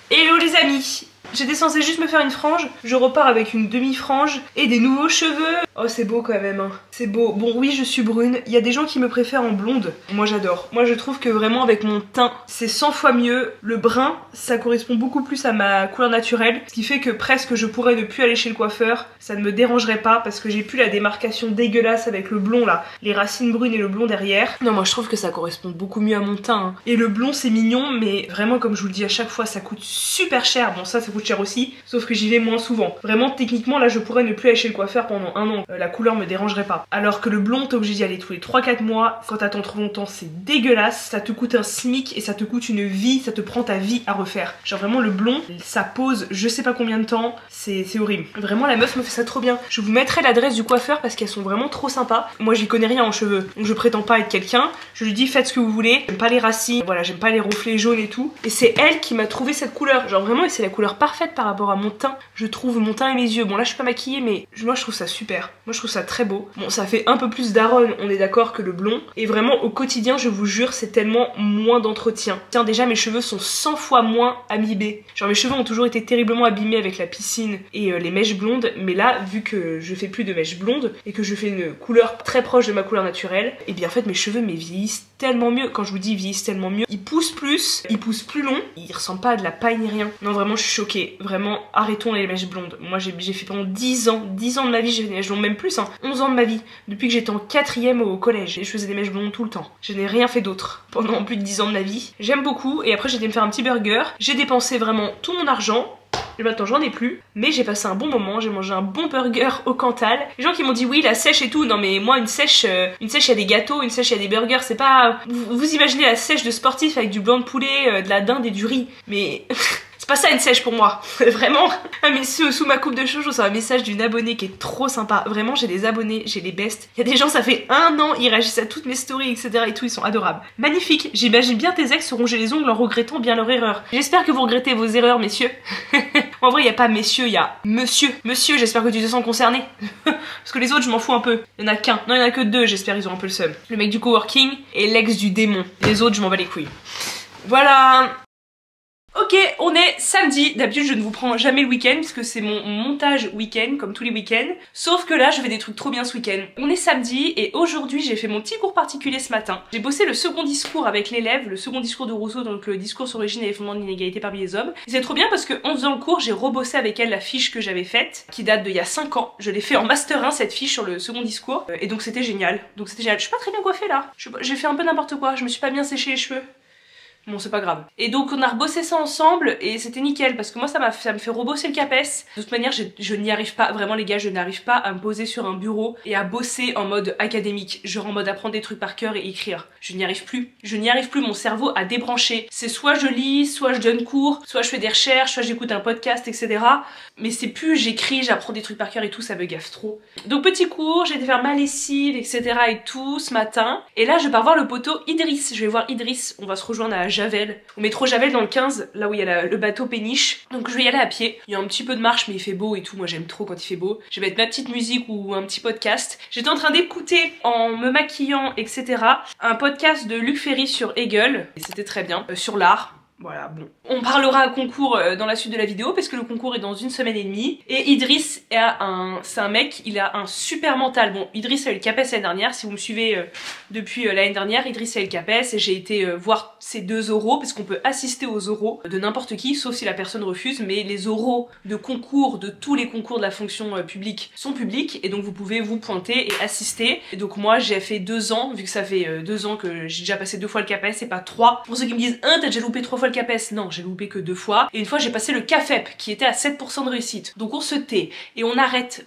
Hello les amis, j'étais censée juste me faire une frange, je repars avec une demi-frange et des nouveaux cheveux. Oh c'est beau quand même hein, c'est beau. Bon oui je suis brune, il y a des gens qui me préfèrent en blonde, moi j'adore. Moi je trouve que vraiment avec mon teint c'est 100 fois mieux. Le brun ça correspond beaucoup plus à ma couleur naturelle, ce qui fait que presque je pourrais ne plus aller chez le coiffeur, ça ne me dérangerait pas parce que j'ai plus la démarcation dégueulasse avec le blond là, les racines brunes et le blond derrière. Non moi je trouve que ça correspond beaucoup mieux à mon teint hein. Et le blond c'est mignon mais vraiment comme je vous le dis à chaque fois ça coûte super cher. Bon ça coûte cher aussi, sauf que j'y vais moins souvent. Vraiment techniquement là je pourrais ne plus aller chez le coiffeur pendant 1 an. La couleur me dérangerait pas. Alors que le blond t'es obligé d'y aller tous les 3-4 mois. Quand t'attends trop longtemps c'est dégueulasse. Ça te coûte un SMIC et ça te coûte une vie. Ça te prend ta vie à refaire. Genre vraiment le blond ça pose je sais pas combien de temps. C'est horrible. Vraiment la meuf me fait ça trop bien. Je vous mettrai l'adresse du coiffeur parce qu'elles sont vraiment trop sympas. Moi j'y connais rien en cheveux. Donc je prétends pas être quelqu'un. Je lui dis faites ce que vous voulez. J'aime pas les racines. Voilà j'aime pas les reflets jaunes et tout. Et c'est elle qui m'a trouvé cette couleur. Genre vraiment et c'est la couleur parfaite par rapport à mon teint. Je trouve mon teint et mes yeux. Bon là je suis pas maquillée mais moi je trouve ça super. Moi je trouve ça très beau. Bon ça fait un peu plus daronne on est d'accord que le blond. Et vraiment au quotidien je vous jure c'est tellement moins d'entretien. Tiens déjà mes cheveux sont 100 fois moins abîmés. Genre mes cheveux ont toujours été terriblement abîmés avec la piscine et les mèches blondes. Mais là vu que je fais plus de mèches blondes et que je fais une couleur très proche de ma couleur naturelle, et bien en fait mes cheveux vieillissent tellement mieux. Quand je vous dis ils vieillissent tellement mieux, ils poussent plus, ils poussent plus long, ils ressemblent pas à de la paille ni rien. Non vraiment je suis choquée. Vraiment arrêtons les mèches blondes. Moi j'ai fait pendant 10 ans de ma vie j'ai fait des mèches blondes, même plus hein, 11 ans de ma vie. Depuis que j'étais en 4e au collège et je faisais des mèches blondes tout le temps. Je n'ai rien fait d'autre pendant plus de 10 ans de ma vie. J'aime beaucoup et après j'ai été me faire un petit burger. J'ai dépensé vraiment tout mon argent. Et maintenant j'en ai plus, mais j'ai passé un bon moment, j'ai mangé un bon burger au Cantal. Les gens qui m'ont dit oui la sèche et tout, non mais moi une sèche il y a des gâteaux, une sèche il y a des burgers, c'est pas... Vous imaginez la sèche de sportif avec du blanc de poulet, de la dinde et du riz, mais... C'est pas ça une sèche pour moi, vraiment. Ah mais sous ma coupe de cheveux, c'est un message d'une abonnée qui est trop sympa. Vraiment j'ai des abonnés, j'ai les bestes. Il y a des gens ça fait 1 an, ils réagissent à toutes mes stories etc et tout, ils sont adorables. Magnifique, j'imagine bien tes ex se ronger les ongles en regrettant bien leur erreur. J'espère que vous regrettez vos erreurs messieurs. En vrai il y a pas messieurs, il y a monsieur. Monsieur j'espère que tu te sens concerné. Parce que les autres je m'en fous un peu. Il y en a qu'un, non il y en a que 2, j'espère ils ont un peu le seum. Le mec du coworking et l'ex du démon. Les autres je m'en bats les couilles. Voilà. Ok, on est samedi. D'habitude, je ne vous prends jamais le week-end puisque c'est mon montage week-end, comme tous les week-ends. Sauf que là, je fais des trucs trop bien ce week-end. On est samedi et aujourd'hui, j'ai fait mon petit cours particulier ce matin. J'ai bossé le second discours avec l'élève, le second discours de Rousseau, donc le discours sur l'origine et les fondements de l'inégalité parmi les hommes. Et c'est trop bien parce que en faisant le cours, j'ai rebossé avec elle la fiche que j'avais faite, qui date d'il y a 5 ans. Je l'ai fait en master 1, cette fiche sur le second discours. Et donc c'était génial. Je suis pas très bien coiffée là. J'ai fait un peu n'importe quoi. Je me suis pas bien séché les cheveux. Bon c'est pas grave. Et donc on a rebossé ça ensemble et c'était nickel parce que moi ça me fait rebosser le CAPES. De toute manière je n'y arrive pas, vraiment les gars, je n'arrive pas à me poser sur un bureau et à bosser en mode académique, genre en mode apprendre des trucs par cœur et écrire. Je n'y arrive plus. Je n'y arrive plus, mon cerveau a débranché. C'est soit je lis, soit je donne cours, soit je fais des recherches, soit j'écoute un podcast, etc. Mais c'est plus j'écris, j'apprends des trucs par cœur et tout, ça me gaffe trop. Donc petit cours, j'ai été faire ma lessive, etc. et tout ce matin. Et là je pars voir le poteau Idriss. Je vais voir Idriss, on va se rejoindre à Javel, au métro Javel dans le 15, là où il y a le bateau péniche. Donc je vais y aller à pied. Il y a un petit peu de marche mais il fait beau et tout, moi j'aime trop quand il fait beau. Je vais mettre ma petite musique ou un petit podcast. J'étais en train d'écouter en me maquillant etc. un podcast de Luc Ferry sur Hegel, et c'était très bien, sur l'art. Voilà, bon. On parlera à concours dans la suite de la vidéo parce que le concours est dans 1 semaine et demie. Et Idriss c'est un mec, il a un super mental. Bon, Idriss a eu le CAPES l'année dernière. Si vous me suivez depuis l'année dernière, Idriss a eu le CAPES et j'ai été voir ses 2 oraux parce qu'on peut assister aux oraux de n'importe qui, sauf si la personne refuse. Mais les oraux de concours, de tous les concours de la fonction publique sont publics et donc vous pouvez vous pointer et assister. Et donc moi j'ai fait 2 ans, vu que ça fait 2 ans que j'ai déjà passé 2 fois le CAPES et pas 3. Pour ceux qui me disent, t'as déjà loupé 3 fois le CAPES, non, j'ai loupé que 2 fois. Et une fois j'ai passé le CAFEP qui était à 7% de réussite. Donc on se tait et on arrête.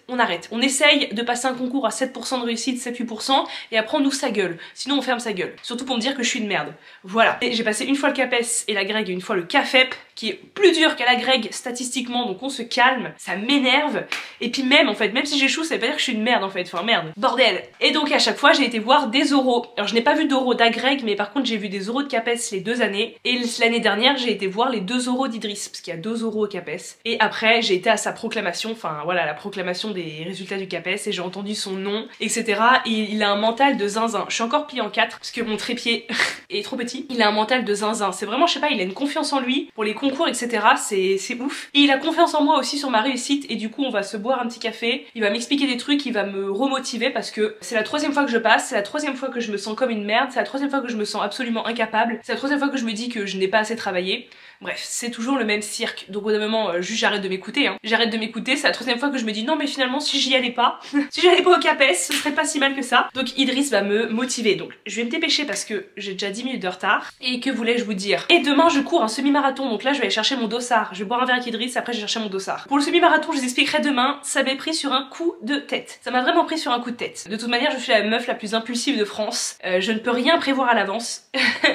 On essaye de passer un concours à 7% de réussite, 7-8% et après on ouvre sa gueule. Sinon on ferme sa gueule. Surtout pour me dire que je suis une merde. Voilà. J'ai passé une fois le CAPES et la greg et une fois le CAFEP qui est plus dur qu'à la greg statistiquement, donc on se calme, ça m'énerve. Et puis même en fait, même si j'échoue, ça veut pas dire que je suis une merde en fait, enfin merde, bordel. Et donc à chaque fois j'ai été voir des oraux. Alors je n'ai pas vu d'oraux d'agreg, mais par contre j'ai vu des oraux de CAPES les 2 années. Et l'année dernière j'ai été voir les 2 oraux d'Idriss, parce qu'il y a 2 oraux au CAPES. Et après j'ai été à sa proclamation, enfin voilà, la proclamation des résultats du CAPES, et j'ai entendu son nom, etc. Et il a un mental de zinzin. Je suis encore pliée en 4, parce que mon trépied est trop petit. Il a un mental de zinzin, c'est vraiment, je sais pas, il a une confiance en lui, pour les concours, etc. C'est ouf. Et il a confiance en moi aussi sur ma réussite, et du coup on va se boire un petit café, il va m'expliquer des trucs, il va me remotiver parce que c'est la 3e fois que je passe, c'est la 3e fois que je me sens comme une merde, c'est la 3e fois que je me sens absolument incapable, c'est la 3e fois que je me dis que je n'ai pas assez travaillé. Bref, c'est toujours le même cirque. Donc au bout d'un moment, juste j'arrête de m'écouter. Hein. J'arrête de m'écouter, c'est la 3e fois que je me dis non mais finalement si j'y allais pas, si j'allais pas au CAPES, ce serait pas si mal que ça. Donc Idriss va me motiver. Donc je vais me dépêcher parce que j'ai déjà 10 minutes de retard. Et que voulais-je vous dire? Et demain je cours un semi-marathon, donc là je vais aller chercher mon dossard. Je vais boire un verre avec Idriss, après je vais chercher mon dossard. Pour le semi-marathon, je vous expliquerai demain, ça m'est pris sur un coup de tête. Ça m'a vraiment pris sur un coup de tête. De toute manière, je suis la meuf la plus impulsive de France. Je ne peux rien prévoir à l'avance.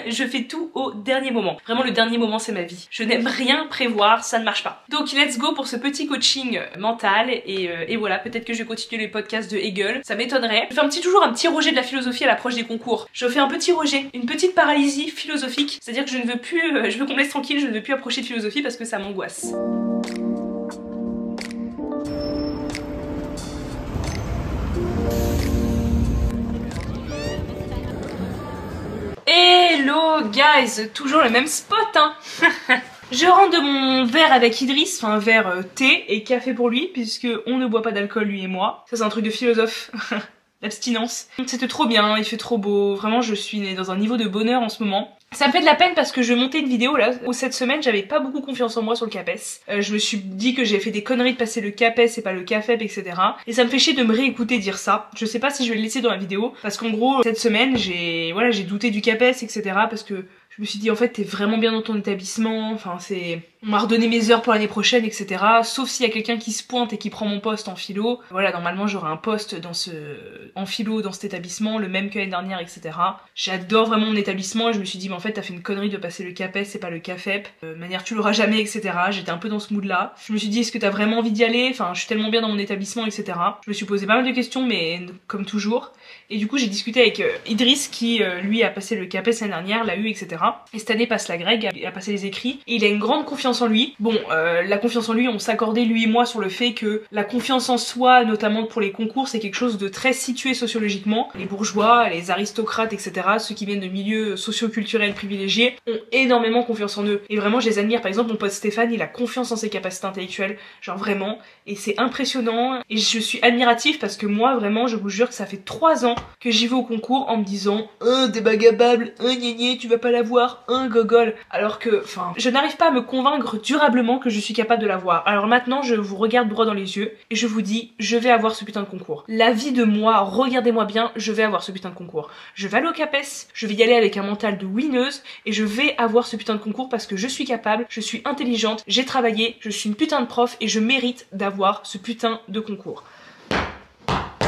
Je fais tout au dernier moment. Vraiment le dernier moment c'est ma vie. Je n'aime rien prévoir, ça ne marche pas. Donc let's go pour ce petit coaching mental et voilà, peut-être que je vais continuer les podcasts de Hegel, ça m'étonnerait. Je fais toujours un petit rejet de la philosophie à l'approche des concours. Je fais un petit rejet, une petite paralysie philosophique, c'est-à-dire que je ne veux plus, je veux qu'on me laisse tranquille, je ne veux plus approcher de philosophie parce que ça m'angoisse. Hello guys, toujours le même spot hein. Je rentre de mon verre avec Idriss, enfin un verre thé et café pour lui, puisque on ne boit pas d'alcool lui et moi. Ça c'est un truc de philosophe, l'abstinence. C'était trop bien, il fait trop beau, vraiment je suis dans un niveau de bonheur en ce moment. Ça me fait de la peine parce que je montais une vidéo là, où cette semaine j'avais pas beaucoup confiance en moi sur le CAPES. Je me suis dit que j'ai fait des conneries de passer le CAPES et pas le CAFEP, etc. Et ça me fait chier de me réécouter dire ça. Je sais pas si je vais le laisser dans la vidéo, parce qu'en gros, cette semaine j'ai douté du CAPES, etc. parce que je me suis dit en fait t'es vraiment bien dans ton établissement, enfin c'est... On m'a redonné mes heures pour l'année prochaine, etc. Sauf s'il y a quelqu'un qui se pointe et qui prend mon poste en philo. Voilà, normalement j'aurai un poste en philo dans cet établissement, le même que l'année dernière, etc. J'adore vraiment mon établissement et je me suis dit mais en fait t'as fait une connerie de passer le CAPES et pas le CAFEP. De manière tu l'auras jamais, etc. J'étais un peu dans ce mood là. Je me suis dit est-ce que t'as vraiment envie d'y aller? Enfin je suis tellement bien dans mon établissement, etc. Je me suis posé pas mal de questions mais comme toujours. Et du coup j'ai discuté avec Idriss qui lui a passé le CAPES l'année dernière, l'a eu, etc. Et cette année passe la greg, il a passé les écrits et il a une grande confiance en lui. Bon, la confiance en lui, on s'accordait lui et moi sur le fait que la confiance en soi, notamment pour les concours, c'est quelque chose de très situé sociologiquement. Les bourgeois, les aristocrates, etc., ceux qui viennent de milieux socio-culturels privilégiés, ont énormément confiance en eux. Et vraiment, je les admire. Par exemple, mon pote Stéphane, il a confiance en ses capacités intellectuelles, genre vraiment. Et c'est impressionnant. Et je suis admirative parce que moi, vraiment, je vous jure que ça fait 3 ans que j'y vais au concours en me disant « t'es pas capable, gné, tu vas pas l'avoir, gogol ». Alors que, enfin, je n'arrive pas à me convaincre durablement que je suis capable de l'avoir. Alors maintenant, je vous regarde droit dans les yeux et je vous dis, je vais avoir ce putain de concours. La vie de moi, regardez-moi bien, je vais avoir ce putain de concours. Je vais aller au CAPES, je vais y aller avec un mental de winneuse et je vais avoir ce putain de concours parce que je suis capable, je suis intelligente, j'ai travaillé, je suis une putain de prof et je mérite d'avoir ce putain de concours.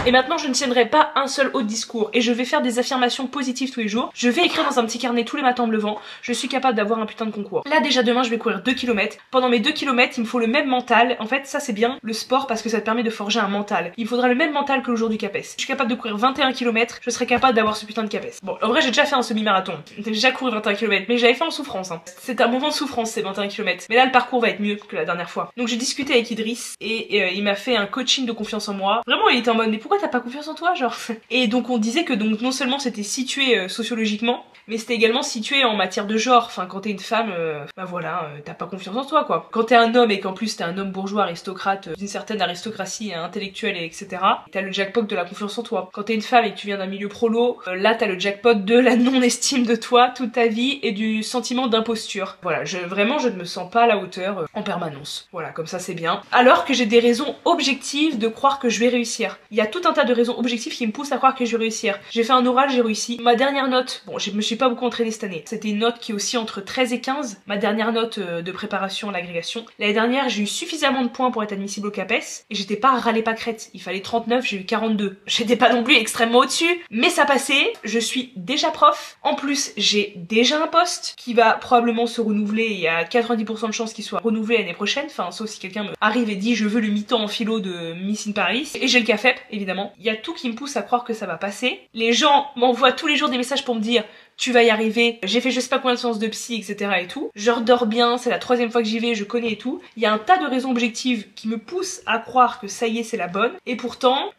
Et maintenant je ne tiendrai pas un seul autre discours et je vais faire des affirmations positives tous les jours. Je vais écrire dans un petit carnet tous les matins en me levant, je suis capable d'avoir un putain de concours. Là déjà demain je vais courir 2 km. Pendant mes 2 km il me faut le même mental. En fait ça c'est bien le sport parce que ça te permet de forger un mental. Il faudra le même mental que le jour du CAPES. Je suis capable de courir 21 km, je serai capable d'avoir ce putain de CAPES. Bon en vrai j'ai déjà fait un semi-marathon, j'ai déjà couru 21 km mais j'avais fait en souffrance hein. C'est un moment de souffrance ces 21 km. Mais là le parcours va être mieux que la dernière fois. Donc j'ai discuté avec Idriss et il m'a fait un coaching de confiance en moi. Vraiment il était en mode mais pourquoi t'as pas confiance en toi genre. Et donc on disait que donc non seulement c'était situé sociologiquement, mais c'était également situé en matière de genre. Enfin quand t'es une femme, bah voilà, t'as pas confiance en toi quoi. Quand t'es un homme et qu'en plus t'es un homme bourgeois aristocrate d'une certaine aristocratie intellectuelle et etc. T'as le jackpot de la confiance en toi. Quand t'es une femme et que tu viens d'un milieu prolo, là t'as le jackpot de la non-estime de toi toute ta vie et du sentiment d'imposture. Voilà, vraiment je ne me sens pas à la hauteur en permanence. Voilà, comme ça c'est bien. Alors que j'ai des raisons objectives de croire que je vais réussir. Il y a tout un tas de raisons objectives qui me poussent à croire que je vais réussir. J'ai fait un oral, j'ai réussi. Ma dernière note, bon je me suis pas beaucoup entraînée cette année. C'était une note qui est aussi entre 13 et 15. Ma dernière note de préparation à l'agrégation. L'année dernière j'ai eu suffisamment de points pour être admissible au CAPES et j'étais pas râlé pas crête. Il fallait 39, j'ai eu 42. J'étais pas non plus extrêmement au-dessus, mais ça passait. Je suis déjà prof. En plus j'ai déjà un poste qui va probablement se renouveler. Il y a 90% de chances qu'il soit renouvelé l'année prochaine. Enfin sauf si quelqu'un me arrive et dit je veux le mi-temps en philo de Miss in Paris. Et j'ai le CAFEP évidemment. Il y a tout qui me pousse à croire que ça va passer. Les gens m'envoient tous les jours des messages pour me dire tu vas y arriver, j'ai fait je sais pas combien de séances de psy, etc. et tout. Je redors bien, c'est la 3e fois que j'y vais, je connais et tout. Il y a un tas de raisons objectives qui me poussent à croire que ça y est, c'est la bonne. Et pourtant,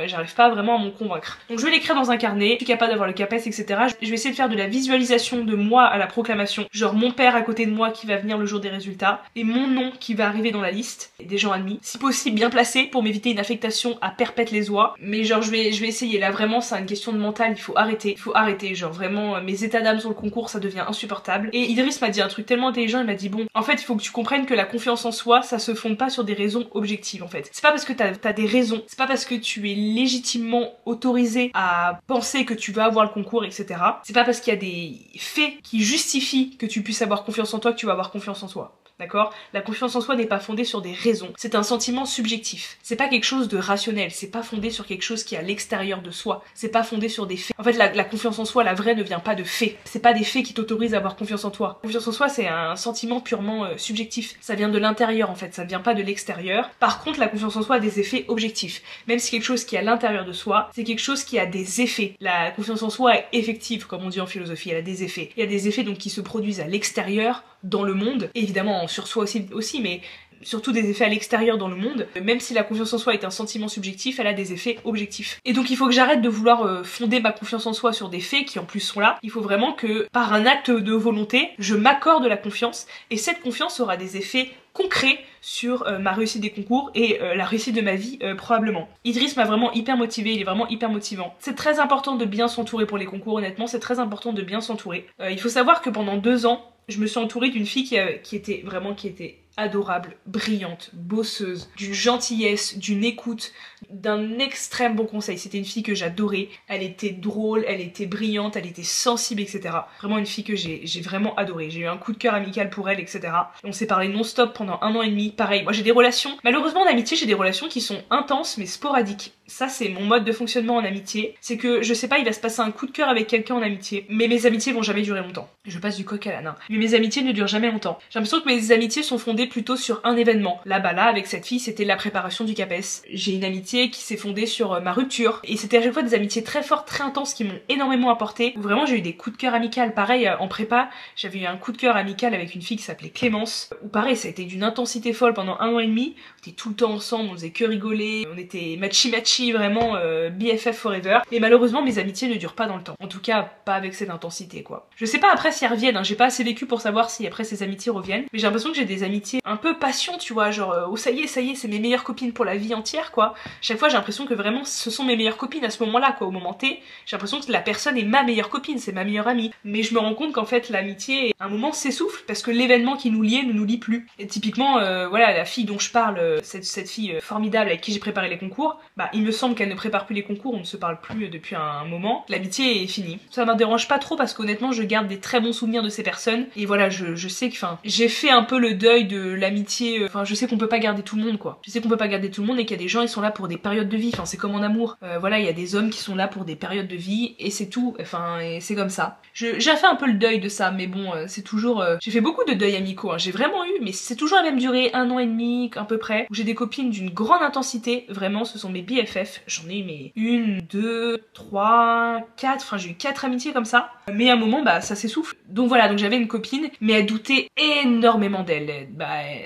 j'arrive pas vraiment à m'en convaincre. Donc je vais l'écrire dans un carnet, je suis capable d'avoir le CAPES, etc. Je vais essayer de faire de la visualisation de moi à la proclamation. Genre mon père à côté de moi qui va venir le jour des résultats, et mon nom qui va arriver dans la liste des gens admis. Si possible, bien placé pour m'éviter une affectation à perpète les oies. Mais genre je vais essayer. Là vraiment, c'est une question de mental, il faut arrêter. Genre vraiment mes états d'âme sur le concours ça devient insupportable. Et Idriss m'a dit un truc tellement intelligent, il m'a dit bon en fait il faut que tu comprennes que la confiance en soi ça se fonde pas sur des raisons objectives en fait. C'est pas parce que t'as des raisons, c'est pas parce que tu es légitimement autorisé à penser que tu vas avoir le concours etc. C'est pas parce qu'il y a des faits qui justifient que tu puisses avoir confiance en toi que tu vas avoir confiance en toi. D'accord? La confiance en soi n'est pas fondée sur des raisons. C'est un sentiment subjectif. C'est pas quelque chose de rationnel. C'est pas fondé sur quelque chose qui est à l'extérieur de soi. C'est pas fondé sur des faits. En fait, la confiance en soi, la vraie, ne vient pas de faits. C'est pas des faits qui t'autorisent à avoir confiance en toi. Confiance en soi, c'est un sentiment purement subjectif. Ça vient de l'intérieur, en fait. Ça vient pas de l'extérieur. Par contre, la confiance en soi a des effets objectifs. Même si quelque chose qui est à l'intérieur de soi, c'est quelque chose qui a des effets. La confiance en soi est effective, comme on dit en philosophie. Elle a des effets. Il y a des effets donc qui se produisent à l'extérieur, dans le monde, évidemment sur soi aussi, mais surtout des effets à l'extérieur dans le monde. Même si la confiance en soi est un sentiment subjectif, elle a des effets objectifs. Et donc il faut que j'arrête de vouloir fonder ma confiance en soi sur des faits qui en plus sont là. Il faut vraiment que par un acte de volonté, je m'accorde la confiance et cette confiance aura des effets concrets sur ma réussite des concours et la réussite de ma vie probablement. Idriss m'a vraiment hyper motivé, il est vraiment hyper motivant. C'est très important de bien s'entourer pour les concours, honnêtement, c'est très important de bien s'entourer. Il faut savoir que pendant 2 ans, je me suis entourée d'une fille qui était adorable, brillante, bosseuse, d'une gentillesse, d'une écoute, d'un extrême bon conseil. C'était une fille que j'adorais, elle était drôle, elle était brillante, elle était sensible, etc. Vraiment une fille que j'ai vraiment adorée. J'ai eu un coup de cœur amical pour elle, etc. On s'est parlé non-stop pendant 1 an et demi. Pareil, moi j'ai des relations, malheureusement en amitié j'ai des relations qui sont intenses mais sporadiques. Ça c'est mon mode de fonctionnement en amitié, c'est que je sais pas, il va se passer un coup de cœur avec quelqu'un en amitié, mais mes amitiés vont jamais durer longtemps. Je passe du coq à l'âne, hein. Mais mes amitiés ne durent jamais longtemps. J'ai l'impression que mes amitiés sont fondées plutôt sur un événement. Là avec cette fille c'était la préparation du CAPES. J'ai une amitié qui s'est fondée sur ma rupture, et c'était à chaque fois des amitiés très fortes, très intenses qui m'ont énormément apporté. Vraiment j'ai eu des coups de cœur amicales. Pareil en prépa, j'avais eu un coup de cœur amical avec une fille qui s'appelait Clémence, où pareil ça a été d'une intensité folle pendant 1 an et demi. On était tout le temps ensemble, on faisait que rigoler, on était machi vraiment BFF forever. Et malheureusement mes amitiés ne durent pas dans le temps. En tout cas pas avec cette intensité quoi. Je sais pas après si elles reviennent, hein. J'ai pas assez vécu pour savoir si après ces amitiés reviennent, mais j'ai l'impression que j'ai des amitiés un peu passion, tu vois, genre oh ça y est c'est mes meilleures copines pour la vie entière quoi. Chaque fois j'ai l'impression que vraiment ce sont mes meilleures copines à ce moment-là quoi, au moment T. J'ai l'impression que la personne est ma meilleure copine, c'est ma meilleure amie. Mais je me rends compte qu'en fait l'amitié à un moment s'essouffle parce que l'événement qui nous liait ne nous lie plus. Et typiquement voilà la fille dont je parle, cette fille formidable avec qui j'ai préparé les concours, bah il me semble qu'elle ne prépare plus les concours, on ne se parle plus depuis un moment. L'amitié est finie. Ça me dérange pas trop parce qu'honnêtement je garde des très bons souvenirs de ces personnes. Et voilà, je sais que, enfin, j'ai fait un peu le deuil de l'amitié. Enfin, je sais qu'on peut pas garder tout le monde, quoi. Je sais qu'on peut pas garder tout le monde et qu'il y a des gens, ils sont là pour des périodes de vie. Enfin, c'est comme en amour. Voilà, il y a des hommes qui sont là pour des périodes de vie et c'est tout. Enfin, et c'est comme ça. J'ai fait un peu le deuil de ça, mais bon, c'est toujours... j'ai fait beaucoup de deuils amicaux, hein. J'ai vraiment eu, mais c'est toujours la même durée, 1 an et demi, à peu près, où j'ai des copines d'une grande intensité. Vraiment, ce sont mes BFF. J'en ai eu, mais 1, 2, 3, 4, enfin j'ai eu 4 amitiés comme ça. Mais à un moment, bah ça s'essouffle. Donc voilà, donc j'avais une copine, mais elle doutait énormément d'elle.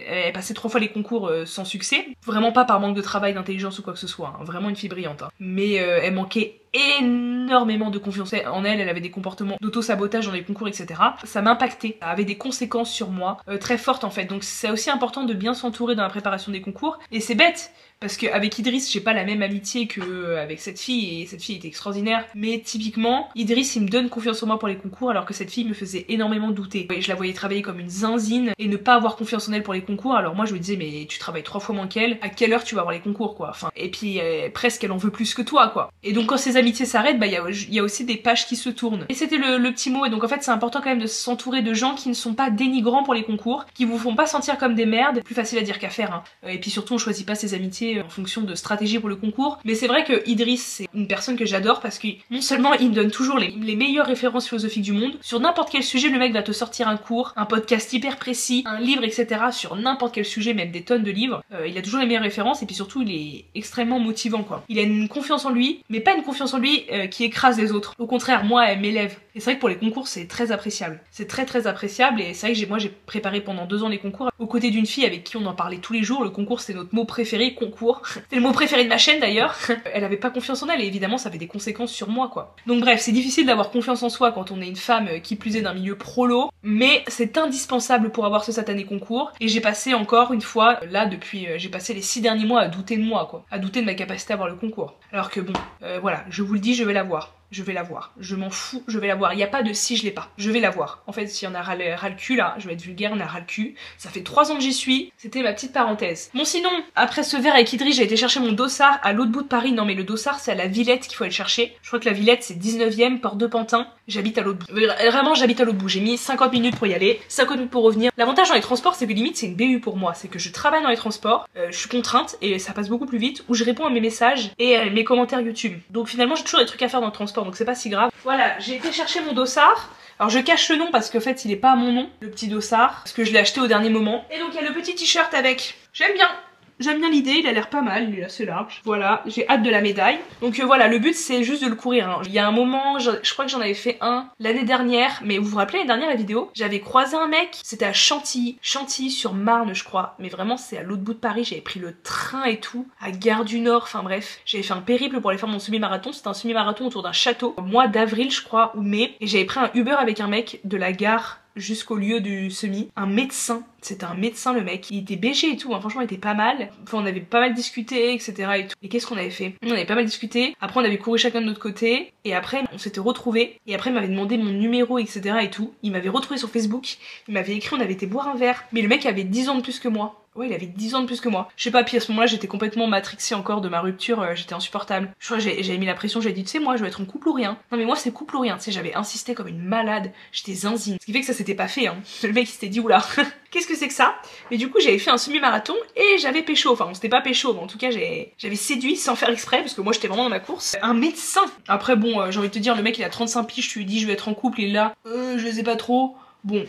Elle passait 3 fois les concours sans succès. Vraiment pas par manque de travail, d'intelligence ou quoi que ce soit, hein. Vraiment une fille brillante, hein. Mais elle manquait énormément de confiance en elle, elle avait des comportements d'auto-sabotage dans les concours, etc. Ça m'impactait, ça avait des conséquences sur moi très fortes en fait, donc c'est aussi important de bien s'entourer dans la préparation des concours, et c'est bête, parce qu'avec Idriss, j'ai pas la même amitié qu'avec cette fille, et cette fille était extraordinaire, mais typiquement, Idriss il me donne confiance en moi pour les concours, alors que cette fille me faisait énormément douter. Je la voyais travailler comme une zinzine, et ne pas avoir confiance en elle pour les concours, alors moi je me disais, mais tu travailles 3 fois moins qu'elle, à quelle heure tu vas avoir les concours, quoi. Enfin, et puis presque elle en veut plus que toi, quoi. Et donc quand ces amitiés s'arrêtent, bah il y a aussi des pages qui se tournent. Et c'était le petit mot, et donc en fait c'est important quand même de s'entourer de gens qui ne sont pas dénigrants pour les concours, qui vous font pas sentir comme des merdes, plus facile à dire qu'à faire, hein. Et puis surtout on choisit pas ses amitiés en fonction de stratégie pour le concours, mais c'est vrai que Idriss c'est une personne que j'adore parce que non seulement il me donne toujours les meilleures références philosophiques du monde, sur n'importe quel sujet le mec va te sortir un cours, un podcast hyper précis, un livre, etc. sur n'importe quel sujet, même des tonnes de livres, il a toujours les meilleures références, et puis surtout il est extrêmement motivant, quoi. Il a une confiance en lui, mais pas une confiance en lui qui écrase les autres. Au contraire, moi elle m'élève. Et c'est vrai que pour les concours c'est très appréciable. C'est très appréciable, et c'est vrai que moi j'ai préparé pendant 2 ans les concours aux côtés d'une fille avec qui on en parlait tous les jours. Le concours c'est notre mot préféré, concours. C'est le mot préféré de ma chaîne d'ailleurs. Elle avait pas confiance en elle, et évidemment ça avait des conséquences sur moi, quoi. Donc bref, c'est difficile d'avoir confiance en soi quand on est une femme qui plus est d'un milieu prolo, mais c'est indispensable pour avoir ce satané concours. Et j'ai passé encore une fois, là depuis, j'ai passé les 6 derniers mois à douter de moi, quoi. À douter de ma capacité à avoir le concours. Alors que bon, voilà, je vous le dis, je vais l'avoir. Je vais l'avoir. Je m'en fous, je vais l'avoir. Il n'y a pas de si je l'ai pas. Je vais l'avoir. En fait, s'il y en a ras le cul là, je vais être vulgaire, on a ras le cul. Ça fait 3 ans que j'y suis. C'était ma petite parenthèse. Bon sinon, après ce verre avec Idriss, j'ai été chercher mon dossard à l'autre bout de Paris. Non mais le dossard c'est à la Villette qu'il faut aller chercher. Je crois que la Villette c'est 19e, porte de Pantin. J'habite à l'autre bout. Vraiment j'habite à l'autre bout. J'ai mis 50 minutes pour y aller, 50 minutes pour revenir. L'avantage dans les transports c'est que limite c'est une BU pour moi. C'est que je travaille dans les transports, je suis contrainte et ça passe beaucoup plus vite, où je réponds à mes messages et à mes commentaires YouTube. Donc finalement j'ai toujours des trucs à faire dans le transport, donc c'est pas si grave. Voilà, j'ai été chercher mon dossard. Alors je cache le nom parce qu'en fait il est pas à mon nom, le petit dossard, parce que je l'ai acheté au dernier moment. Et donc il y a le petit t-shirt avec. J'aime bien l'idée, il a l'air pas mal, il est assez large. Voilà, j'ai hâte de la médaille. Donc voilà, le but c'est juste de le courir, hein. Il y a un moment, je crois que j'en avais fait un l'année dernière, mais vous vous rappelez l'année dernière la vidéo? J'avais croisé un mec, c'était à Chantilly-sur-Marne je crois, mais vraiment c'est à l'autre bout de Paris, j'avais pris le train et tout, à Gare du Nord, enfin bref. J'avais fait un périple pour aller faire mon semi-marathon, c'était un semi-marathon autour d'un château, au mois d'avril je crois, ou mai, et j'avais pris un Uber avec un mec de la gare jusqu'au lieu du semi, un médecin, c'était un médecin le mec, il était BG et tout, hein. Franchement il était pas mal, enfin on avait pas mal discuté, etc. et tout. Et qu'est-ce qu'on avait fait? On avait pas mal discuté, après on avait couru chacun de notre côté, et après on s'était retrouvés, et après il m'avait demandé mon numéro, etc. et tout. Il m'avait retrouvé sur Facebook, il m'avait écrit, on avait été boire un verre, mais le mec avait 10 ans de plus que moi. Ouais, il avait 10 ans de plus que moi. Je sais pas, puis à ce moment-là, j'étais complètement matrixée encore de ma rupture, j'étais insupportable. Je crois que j'avais mis la pression, j'avais dit, tu sais, moi, je veux être en couple ou rien. Non mais moi, c'est couple ou rien, tu sais, j'avais insisté comme une malade, j'étais zinzine. Ce qui fait que ça s'était pas fait, hein. Le mec, il s'était dit, oula, qu'est-ce que c'est que ça? Mais du coup, j'avais fait un semi-marathon et j'avais pécho. Enfin, on s'était pas pécho, mais en tout cas, j'avais séduit sans faire exprès, parce que moi, j'étais vraiment dans ma course. Un médecin. Après, bon, j'ai envie de te dire, le mec, il a 35 piges, je lui dis, je vais être en couple, il est là, je les ai pas trop. Bon,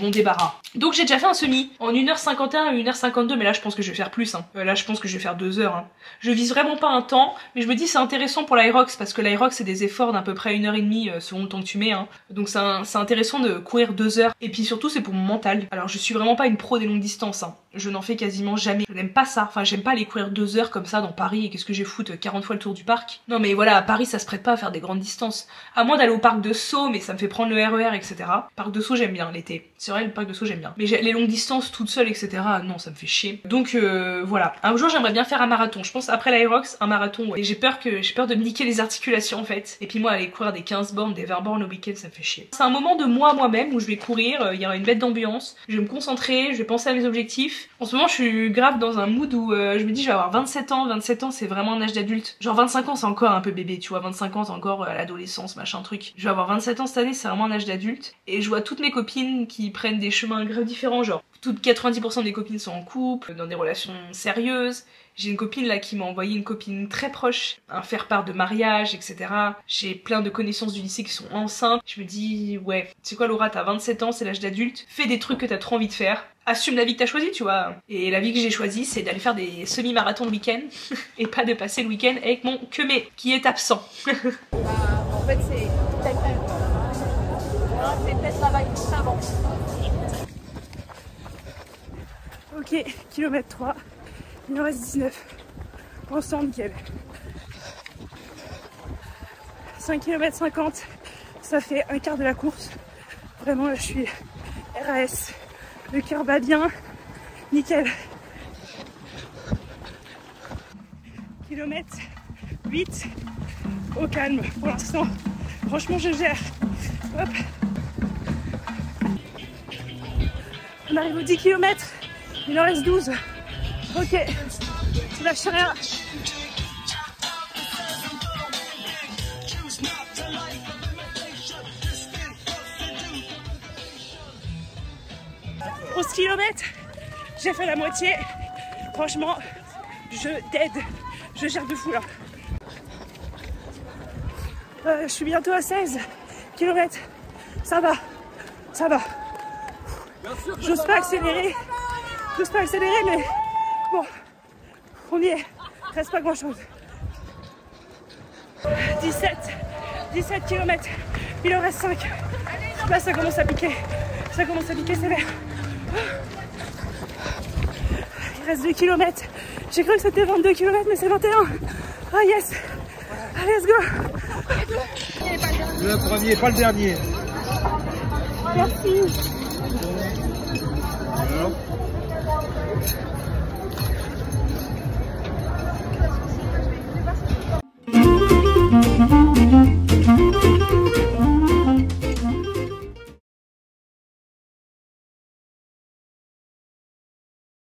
bon débarras. Donc j'ai déjà fait un semi en 1h51 et 1h52, mais là je pense que je vais faire plus, hein. Là je pense que je vais faire 2 heures, hein. Je vise vraiment pas un temps, mais je me dis c'est intéressant pour l'Aerox, parce que l'Aerox c'est des efforts d'à peu près 1h30 selon le temps que tu mets, hein. Donc c'est intéressant de courir 2 heures, et puis surtout c'est pour mon mental. Alors je suis vraiment pas une pro des longues distances, hein. Je n'en fais quasiment jamais. Je n'aime pas ça, enfin j'aime pas aller courir 2 heures comme ça dans Paris, et qu'est-ce que j'ai foutre 40 fois le tour du parc. Non mais voilà, à Paris ça se prête pas à faire des grandes distances. À moins d'aller au parc de Sceaux, mais ça me fait prendre le RER, etc. Parc de Sceaux j'aime j'aime bien l'été. C'est vrai, le parc de Sceaux, j'aime bien. Mais les longues distances toute seule, etc., non, ça me fait chier. Donc voilà. Un jour, j'aimerais bien faire un marathon. Je pense après l'Aerox, un marathon, ouais. Et j'ai peur de me niquer les articulations en fait. Et puis moi, aller courir des 15 bornes, des 20 bornes au week-end, ça me fait chier. C'est un moment de moi-même où je vais courir, il y aura une bête d'ambiance, je vais me concentrer, je vais penser à mes objectifs. En ce moment, je suis grave dans un mood où je me dis, je vais avoir 27 ans. 27 ans, c'est vraiment un âge d'adulte. Genre 25 ans, c'est encore un peu bébé, tu vois. 25 ans, c'est encore l'adolescence, machin truc. Je vais avoir 27 ans cette année, c'est vraiment un âge d'adulte. Et je vois toutes mes copines qui prennent des chemins grave différents, genre toutes 90% des copines sont en couple, dans des relations sérieuses. J'ai une copine là qui m'a envoyé une copine très proche, un faire-part de mariage, etc. J'ai plein de connaissances du lycée qui sont enceintes. Je me dis, ouais, tu sais quoi Laura, t'as 27 ans, c'est l'âge d'adulte, fais des trucs que t'as trop envie de faire. Assume la vie que t'as choisie, tu vois. Et la vie que j'ai choisie, c'est d'aller faire des semi-marathons le week-end et pas de passer le week-end avec mon queumé qui est absent. En fait, c'est peut-être la vague avant. Ok, kilomètre 3, il en reste 19. Pour l'instant, nickel. 5 km 50, ça fait un quart de la course. Vraiment, là, je suis RAS. Le cœur bat bien, nickel. Kilomètre 8, au calme pour l'instant. Franchement, je gère. Hop. On arrive aux 10 km, il en reste 12. Ok, je lâche rien. Au 11 km, j'ai fait la moitié. Franchement, je t'aide. Je gère de fou là. Je suis bientôt à 16 km. Ça va, ça va. J'ose pas accélérer, mais bon, on y est. Reste pas grand chose. 17 km, il en reste 5. Là, ça commence à piquer. Ça commence à piquer sévère. Il reste 2 km. J'ai cru que c'était 22 km, mais c'est 21. Ah yes. Allez, let's go. Le premier, pas le dernier. Merci. Alors